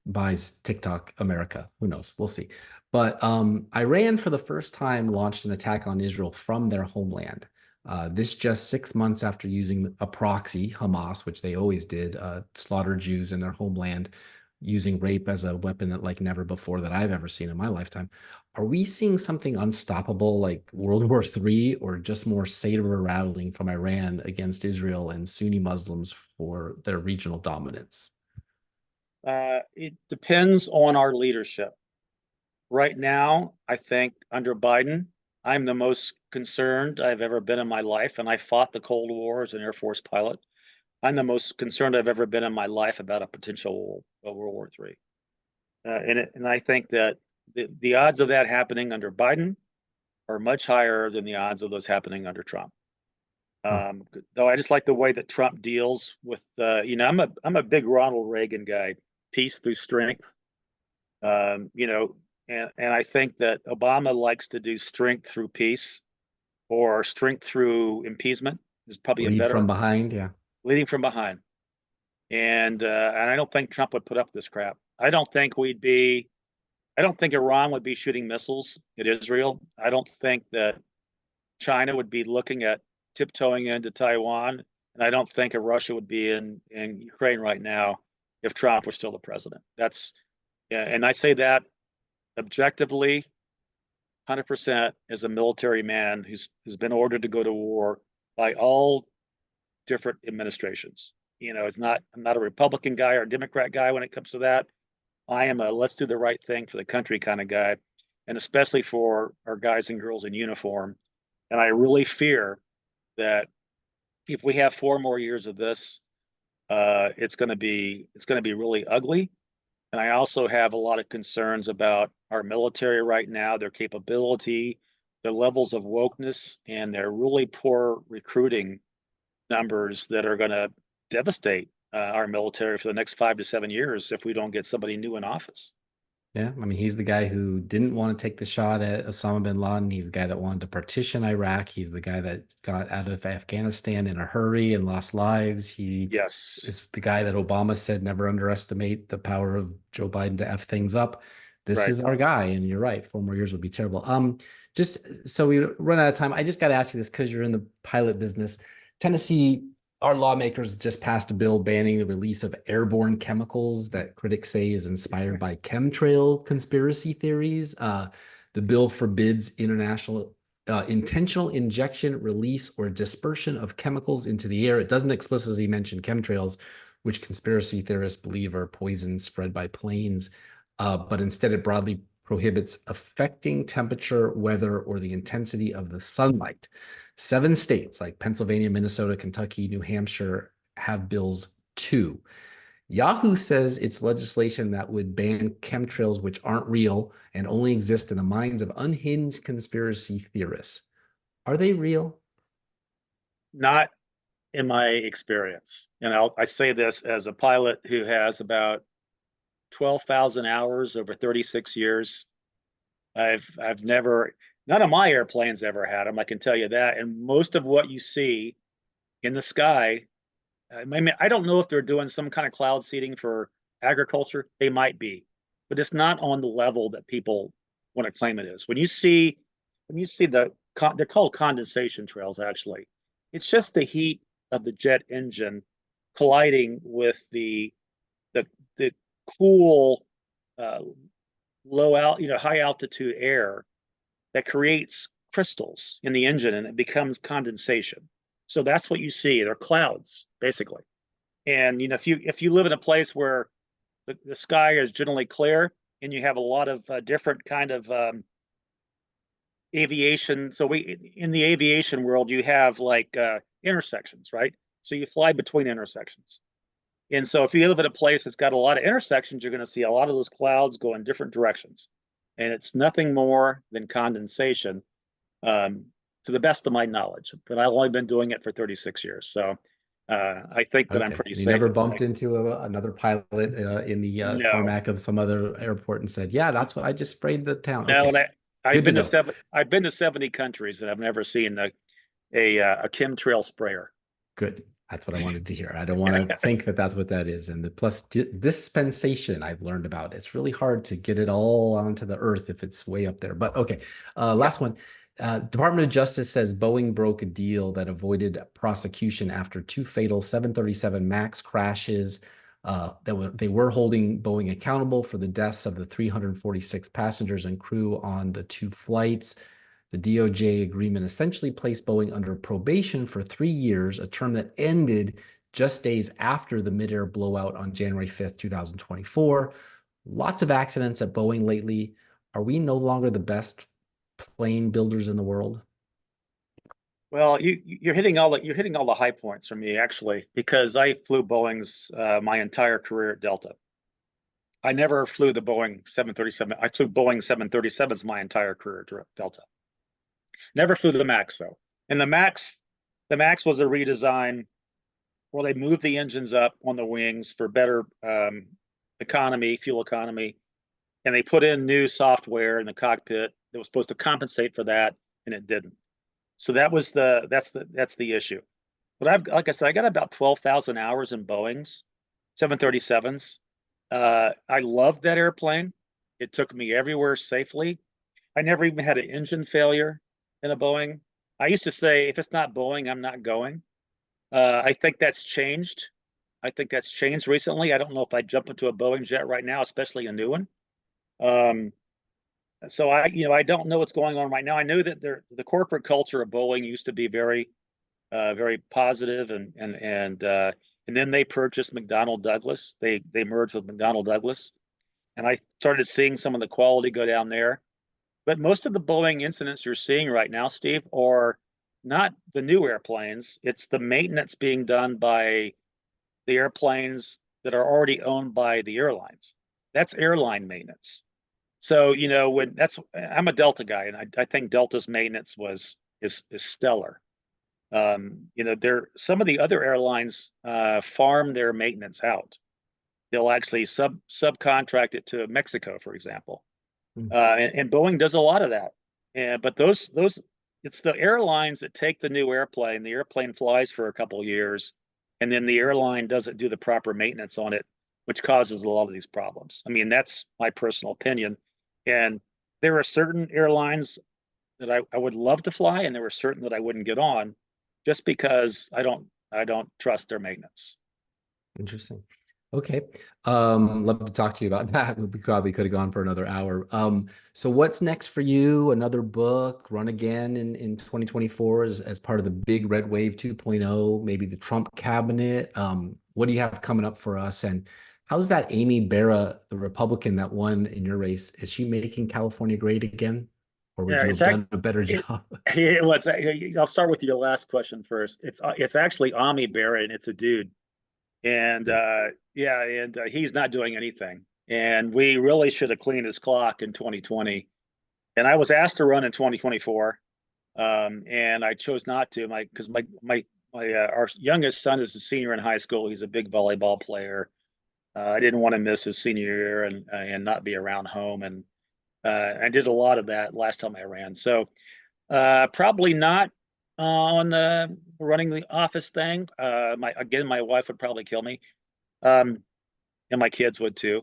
Speaker 2: Buys TikTok America. Who knows? We'll see. But Iran, for the first time, launched an attack on Israel from their homeland. This just 6 months after using a proxy, Hamas, which they always did, slaughter Jews in their homeland, using rape as a weapon like never before that I've ever seen in my lifetime. Are we seeing something unstoppable like World War III, or just more saber rattling from Iran against Israel and Sunni Muslims for their regional dominance?
Speaker 3: It depends on our leadership. Right now, I think under Biden, I'm the most concerned I've ever been in my life, and I fought the Cold War as an Air Force pilot. I'm the most concerned I've ever been in my life about a potential World War III. And I think that the odds of that happening under Biden are much higher than the odds of those happening under Trump.
Speaker 2: Huh.
Speaker 3: Though I just like the way that Trump deals with, I'm a big Ronald Reagan guy, peace through strength. And I think that Obama likes to do strength through peace, or strength through appeasement is probably a
Speaker 2: Lead
Speaker 3: better
Speaker 2: from behind, yeah.
Speaker 3: leading from behind. And I don't think Trump would put up this crap. I don't think Iran would be shooting missiles at Israel. I don't think that China would be looking at tiptoeing into Taiwan. And I don't think Russia would be in Ukraine right now if Trump was still the president. And I say that objectively, 100% as a military man who's been ordered to go to war by all different administrations. I'm not a Republican guy or a Democrat guy when it comes to that. I am a let's do the right thing for the country kind of guy, and especially for our guys and girls in uniform. And I really fear that if we have 4 more years of this, it's going to be really ugly. And I also have a lot of concerns about our military right now, their capability, their levels of wokeness, and their really poor recruiting numbers that are going to devastate our military for the next 5 to 7 years if we don't get somebody new in office.
Speaker 2: Yeah, I mean, he's the guy who didn't want to take the shot at Osama bin Laden. He's the guy that wanted to partition Iraq. He's the guy that got out of Afghanistan in a hurry and lost lives. He
Speaker 3: Yes.
Speaker 2: is the guy that Obama said never underestimate the power of Joe Biden to F things up. This
Speaker 3: Right.
Speaker 2: is our guy, and you're right. 4 more years would be terrible. Just so we run out of time, I just got to ask you this because you're in the pilot business. Tennessee, our lawmakers just passed a bill banning the release of airborne chemicals that critics say is inspired by chemtrail conspiracy theories. The bill forbids intentional injection, release, or dispersion of chemicals into the air. It doesn't explicitly mention chemtrails, which conspiracy theorists believe are poisons spread by planes, but instead it broadly prohibits affecting temperature, weather, or the intensity of the sunlight. 7 states like Pennsylvania, Minnesota, Kentucky, New Hampshire have bills too. Yahoo says it's legislation that would ban chemtrails which aren't real and only exist in the minds of unhinged conspiracy theorists. Are they real?
Speaker 3: Not in my experience. And I say this as a pilot who has about 12,000 hours over 36 years. None of my airplanes ever had them, I can tell you that. And most of what you see in the sky, I mean, I don't know if they're doing some kind of cloud seeding for agriculture. They might be, but it's not on the level that people want to claim it is. When you see they're called condensation trails, actually. It's just the heat of the jet engine colliding with the cool, high altitude air that creates crystals in the engine, and it becomes condensation. So that's what you see. They're clouds, basically. And if you live in a place where the sky is generally clear and you have a lot of different kind of aviation. So in the aviation world, you have like intersections, right? So you fly between intersections. And so if you live in a place that's got a lot of intersections, you're going to see a lot of those clouds go in different directions. And it's nothing more than condensation, to the best of my knowledge. But I've only been doing it for 36 years. So I think that I'm pretty safe.
Speaker 2: You never bumped into another pilot in the
Speaker 3: No.
Speaker 2: tarmac of some other airport and said, yeah, that's what I just sprayed the town.
Speaker 3: No,
Speaker 2: Okay.
Speaker 3: and I've been to 70 countries, and I've never seen a chemtrail sprayer.
Speaker 2: Good. That's what I wanted to hear. I don't want to think that that's what that is. And the plus dispensation I've learned about. It's really hard to get it all onto the earth if it's way up there. But okay, last one. Department of Justice says Boeing broke a deal that avoided prosecution after 2 fatal 737 MAX crashes. They were holding Boeing accountable for the deaths of the 346 passengers and crew on the 2 flights. The DOJ agreement essentially placed Boeing under probation for 3 years, a term that ended just days after the midair blowout on January 5th, 2024. Lots of accidents at Boeing lately. Are we no longer the best plane builders in the world?
Speaker 3: Well, you're hitting all the high points for me, actually, because I flew Boeing's my entire career at Delta. I never flew the Boeing 737. I flew Boeing 737s my entire career at Delta. Never flew the Max though. And the Max was a redesign where they moved the engines up on the wings for better fuel economy, and they put in new software in the cockpit that was supposed to compensate for that, and it didn't. So that's the issue. But like I said, I got about 12,000 hours in Boeing's 737s. I loved that airplane. It took me everywhere safely. I never even had an engine failure in a Boeing. I used to say, if it's not Boeing, I'm not going. I think that's changed. I think that's changed recently. I don't know if I'd jump into a Boeing jet right now, especially a new one. So I don't know what's going on right now. I know that the corporate culture of Boeing used to be very, very positive, and then they purchased McDonnell Douglas. They merged with McDonnell Douglas, and I started seeing some of the quality go down there. But most of the Boeing incidents you're seeing right now, Steve, are not the new airplanes. It's the maintenance being done by the airplanes that are already owned by the airlines. That's airline maintenance. So, I'm a Delta guy, and I think Delta's maintenance is stellar. Some of the other airlines farm their maintenance out. They'll actually subcontract it to Mexico, for example. And Boeing does a lot of that. But it's the airlines that take the new airplane. The airplane flies for a couple of years, and then the airline doesn't do the proper maintenance on it, which causes a lot of these problems. I mean, that's my personal opinion. And there are certain airlines that I would love to fly, and there were certain that I wouldn't get on, just because I don't trust their maintenance.
Speaker 2: Interesting. Okay. Love to talk to you about that. We probably could have gone for another hour. So what's next for you? Another book, Run Again in 2024 as part of the big Red Wave 2.0, maybe the Trump cabinet. What do you have coming up for us? And how's that Amy Barra, the Republican that won in your race? Is she making California great again? Or would you have done a better job?
Speaker 3: I'll start with your last question first. It's actually Amy Barra, and it's a dude. And he's not doing anything. And we really should have cleaned his clock in 2020. And I was asked to run in 2024, and I chose not to. Because our youngest son is a senior in high school. He's a big volleyball player. I didn't want to miss his senior year and not be around home. And I did a lot of that last time I ran. So probably not on the running the office thing. My wife would probably kill me, and my kids would too.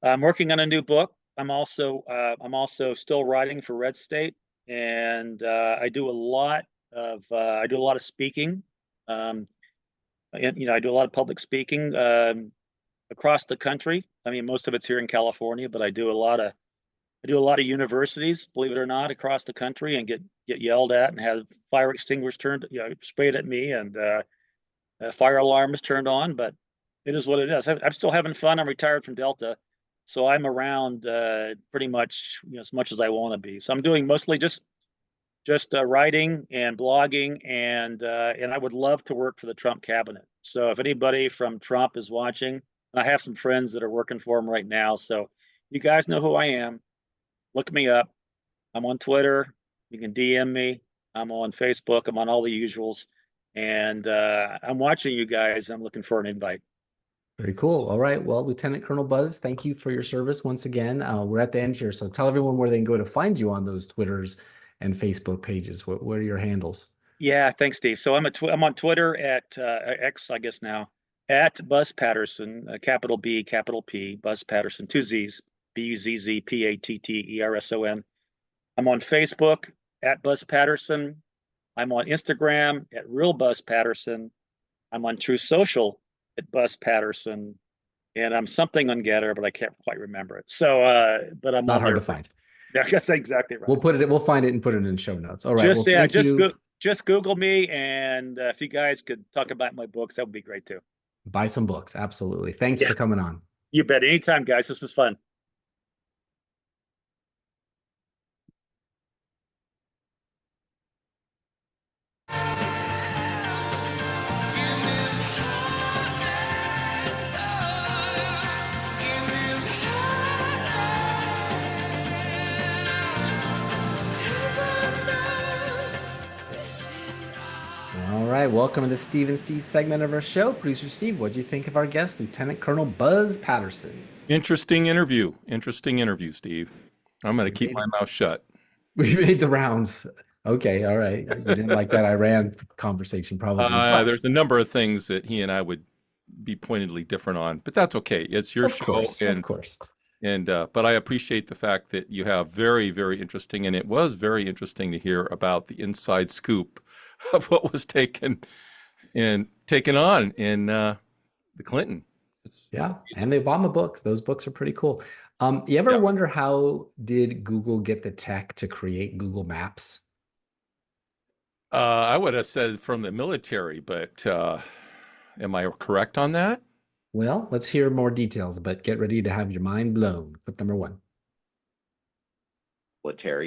Speaker 3: I'm working on a new book. I'm also still writing for Red State, and I do a lot of speaking. And I do a lot of public speaking across the country. I mean, most of it's here in California, but I do a lot of universities, believe it or not, across the country, and get yelled at and have fire extinguishers sprayed at me, and fire alarms turned on. But it is what it is. I'm still having fun. I'm retired from Delta, so I'm around pretty much as much as I want to be. So I'm doing mostly just writing and blogging, and I would love to work for the Trump cabinet. So if anybody from Trump is watching, and I have some friends that are working for him right now, so you guys know who I am. Look me up. I'm on Twitter. You can DM me. I'm on Facebook. I'm on all the usuals. And I'm watching you guys. I'm looking for an invite.
Speaker 2: Very cool. All right. Well, Lieutenant Colonel Buzz, thank you for your service once again. We're at the end here. So tell everyone where they can go to find you on those Twitters and Facebook pages. What are your handles?
Speaker 3: Yeah, thanks, Steve. So I'm on Twitter at X, I guess now, at Buzz Patterson, capital B, capital P, Buzz Patterson, two Z's, BUZZPATTERSON. I'm on Facebook at Buzz Patterson. I'm on Instagram at Real Buzz Patterson. I'm on True Social at Buzz Patterson, and I'm something on Getter, but I can't quite remember it. So, but I'm
Speaker 2: Not
Speaker 3: on
Speaker 2: hard
Speaker 3: there
Speaker 2: to
Speaker 3: for.
Speaker 2: find.
Speaker 3: Yeah, I guess exactly right.
Speaker 2: We'll find it and put it in show notes. All right. Well, thank you.
Speaker 3: Just Google me, and if you guys could talk about my books, that would be great too.
Speaker 2: Buy some books. Absolutely. Thanks
Speaker 3: Yeah,
Speaker 2: for coming on.
Speaker 3: you bet. Anytime, guys. This is fun.
Speaker 2: All right. Welcome to the Steve and Steve segment of our show. Producer Steve, what do you think of our guest, Lieutenant Colonel Buzz Patterson?
Speaker 1: Interesting interview. Interesting interview, Steve. I'm going to keep my mouth shut.
Speaker 2: We made the rounds. Okay. All right. You didn't like that Iran conversation, probably.
Speaker 1: There's a number of things that he and I would be pointedly different on, but that's okay. It's your show.
Speaker 2: Of course.
Speaker 1: But I appreciate the fact that you have very, very interesting, and it was very interesting to hear about the inside scoop of what was taken on in the Clinton.
Speaker 2: And the Obama books. Those books are pretty cool. You ever wonder how did Google get the tech to create Google Maps?
Speaker 1: I would have said from the military, but am I correct on that?
Speaker 2: Well, let's hear more details, but get ready to have your mind blown. Clip number 1.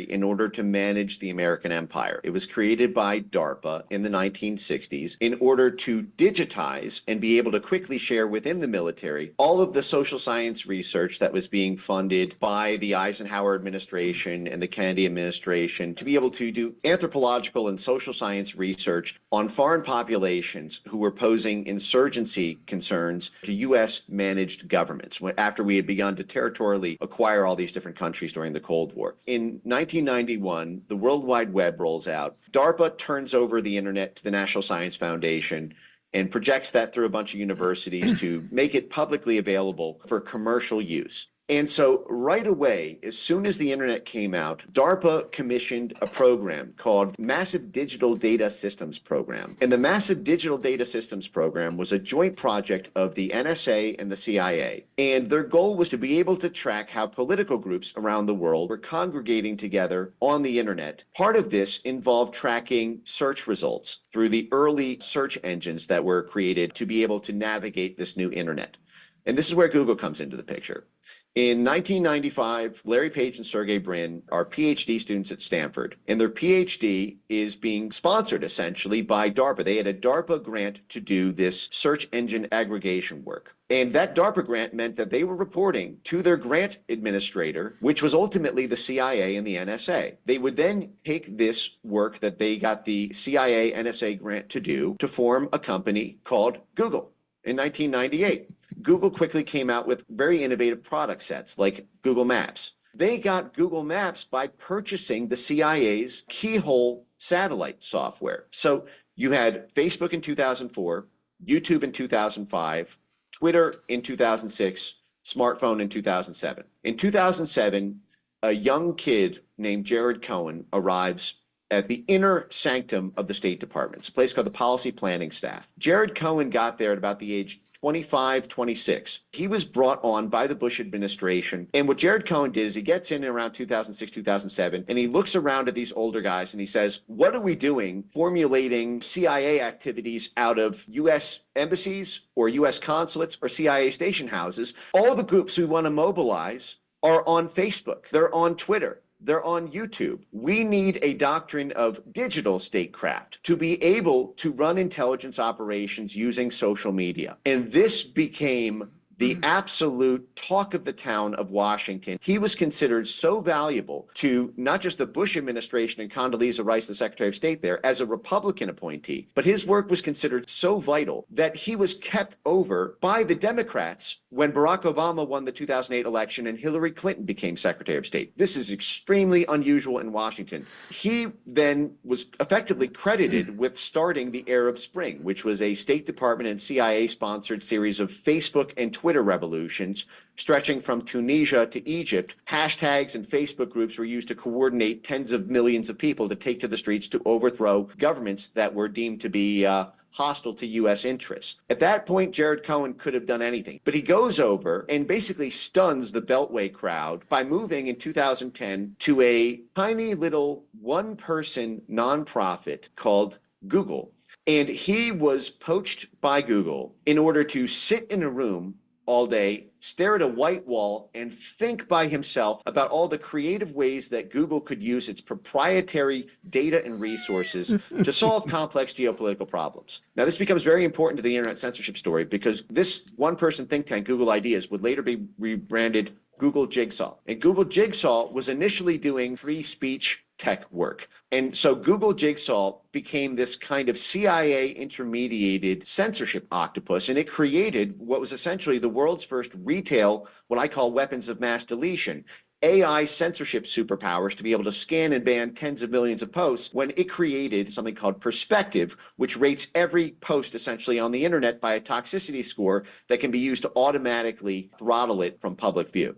Speaker 4: In order to manage the American empire. It was created by DARPA in the 1960s in order to digitize and be able to quickly share within the military all of the social science research that was being funded by the Eisenhower administration and the Kennedy administration to be able to do anthropological and social science research on foreign populations who were posing insurgency concerns to U.S. managed governments after we had begun to territorially acquire all these different countries during the Cold War. In 1991, the World Wide Web rolls out. DARPA turns over the internet to the National Science Foundation and projects that through a bunch of universities to make it publicly available for commercial use. And so right away, as soon as the internet came out, DARPA commissioned a program called Massive Digital Data Systems Program. And the Massive Digital Data Systems Program was a joint project of the NSA and the CIA. And their goal was to be able to track how political groups around the world were congregating together on the internet. Part of this involved tracking search results through the early search engines that were created to be able to navigate this new internet. And this is where Google comes into the picture. In 1995, Larry Page and Sergey Brin are PhD students at Stanford, and their PhD is being sponsored essentially by DARPA. They had a DARPA grant to do this search engine aggregation work. And that DARPA grant meant that they were reporting to their grant administrator, which was ultimately the CIA and the NSA. They would then take this work that they got the CIA NSA grant to do to form a company called Google in 1998. Google quickly came out with very innovative product sets like Google Maps. They got Google Maps by purchasing the CIA's Keyhole satellite software. So you had Facebook in 2004, YouTube in 2005, Twitter in 2006, smartphone in 2007. In 2007, a young kid named Jared Cohen arrives at the inner sanctum of the State Department. It's a place called the Policy Planning Staff. Jared Cohen got there at about the age 25, 26. He was brought on by the Bush administration. And what Jared Cohen did is he gets in around 2006, 2007, and he looks around at these older guys and he says, what are we doing formulating CIA activities out of U.S. embassies or U.S. consulates or CIA station houses? All the groups we want to mobilize are on Facebook. They're on Twitter. They're on YouTube. We need a doctrine of digital statecraft to be able to run intelligence operations using social media. And this became the absolute talk of the town of Washington. He was considered so valuable to not just the Bush administration and Condoleezza Rice, the Secretary of State there, as a Republican appointee, but his work was considered so vital that he was kept over by the Democrats when Barack Obama won the 2008 election and Hillary Clinton became Secretary of State. This is extremely unusual in Washington. He then was effectively credited with starting the Arab Spring, which was a State Department and CIA-sponsored series of Facebook and Twitter revolutions stretching from Tunisia to Egypt. Hashtags and Facebook groups were used to coordinate tens of millions of people to take to the streets to overthrow governments that were deemed to be hostile to U.S. interests. At that point, Jared Cohen could have done anything, but he goes over and basically stuns the Beltway crowd by moving in 2010 to a tiny little one-person nonprofit called Google. And he was poached by Google in order to sit in a room all day, stare at a white wall, and think by himself about all the creative ways that Google could use its proprietary data and resources to solve complex geopolitical problems. Now, this becomes very important to the internet censorship story because this one-person think tank, Google Ideas, would later be rebranded Google Jigsaw. And Google Jigsaw was initially doing free speech tech work. And so Google Jigsaw became this kind of CIA intermediated censorship octopus, and it created what was essentially the world's first retail, what I call weapons of mass deletion, AI censorship superpowers to be able to scan and ban tens of millions of posts when it created something called Perspective, which rates every post essentially on the internet by a toxicity score that can be used to automatically throttle it from public view.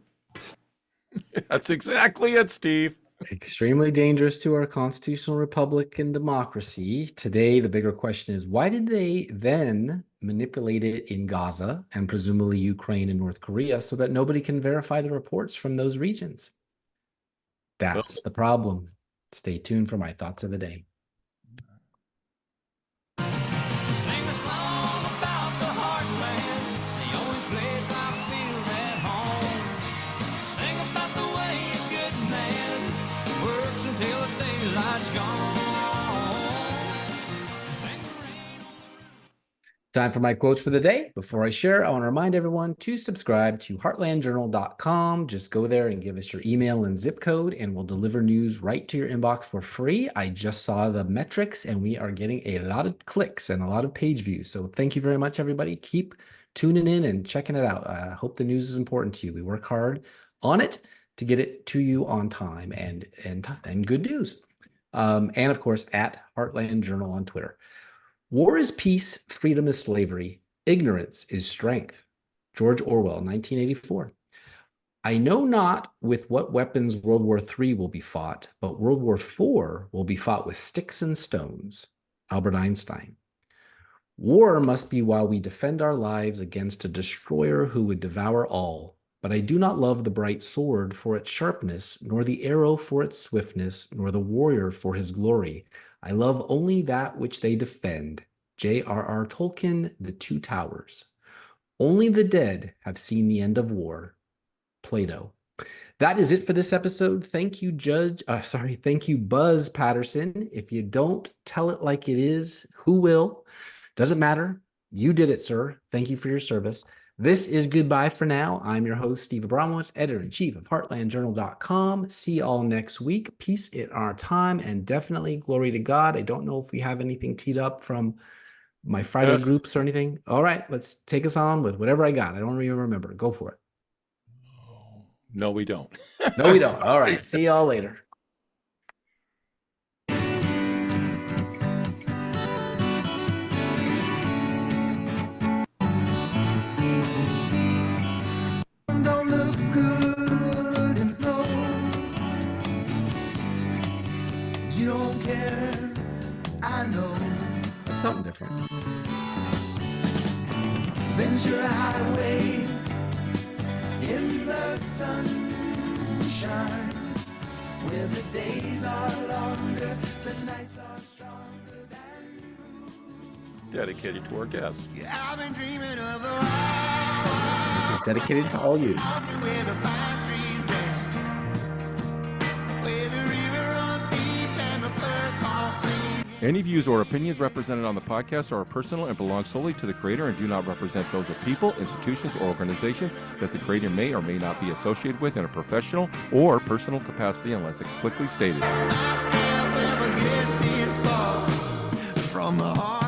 Speaker 1: That's exactly it, Steve.
Speaker 2: Extremely dangerous to our constitutional republic and democracy. Today, the bigger question is, why did they then manipulate it in Gaza and presumably Ukraine and North Korea so that nobody can verify the reports from those regions? That's the problem. Stay tuned for my thoughts of the day.
Speaker 5: Sing a song about the heartland, the only place I feel at home. Sing about the way a good man works until the daylight's gone. Sing the rain on the
Speaker 2: Time for my quotes for the day. Before I share, I want to remind everyone to subscribe to heartlandjournal.com. Just go there and give us your email and zip code, and we'll deliver news right to your inbox for free. I just saw the metrics, and we are getting a lot of clicks and a lot of page views. So thank you very much, everybody. Keep tuning in and checking it out. I hope the news is important to you. We work hard on it to get it to you on time and good news. And of course, at Heartland Journal on Twitter. War is peace, freedom is slavery, ignorance is strength. George Orwell, 1984. I know not with what weapons World War III will be fought, but World War IV will be fought with sticks and stones. Albert Einstein. War must be while we defend our lives against a destroyer who would devour all. But I do not love the bright sword for its sharpness, nor the arrow for its swiftness, nor the warrior for his glory. I love only that which they defend. J.R.R. Tolkien, The Two Towers. Only the dead have seen the end of war. Plato. That is it for this episode. Thank you, thank you, Buzz Patterson. If you don't tell it like it is, who will? Doesn't matter. You did it, sir. Thank you for your service. This is goodbye for now. I'm your host, Steve Abramowitz, editor-in-chief of heartlandjournal.com. See you all next week. Peace in our time, and definitely glory to God. I don't know if we have anything teed up from my Friday groups or anything. All right, let's take us on with whatever I got. I don't even remember. Go for it.
Speaker 1: No, we don't.
Speaker 2: No, we don't. All right. See y'all later.
Speaker 5: don't look good in snow. You don't care, I know.
Speaker 2: That's something different.
Speaker 5: Venture highway in the sunshine, where the days are longer, the nights are stronger than moon.
Speaker 1: Dedicated to our guests.
Speaker 5: Yeah, I've been dreaming of a ride.
Speaker 2: This is dedicated to all you.
Speaker 5: Walking where the pine trees down, where the river runs deep and the bird calls sing.
Speaker 1: Any views or opinions represented on the podcast are personal and belong solely to the creator and do not represent those of people, institutions, or organizations that the creator may or may not be associated with in a professional or personal capacity unless explicitly stated.
Speaker 5: From the heart.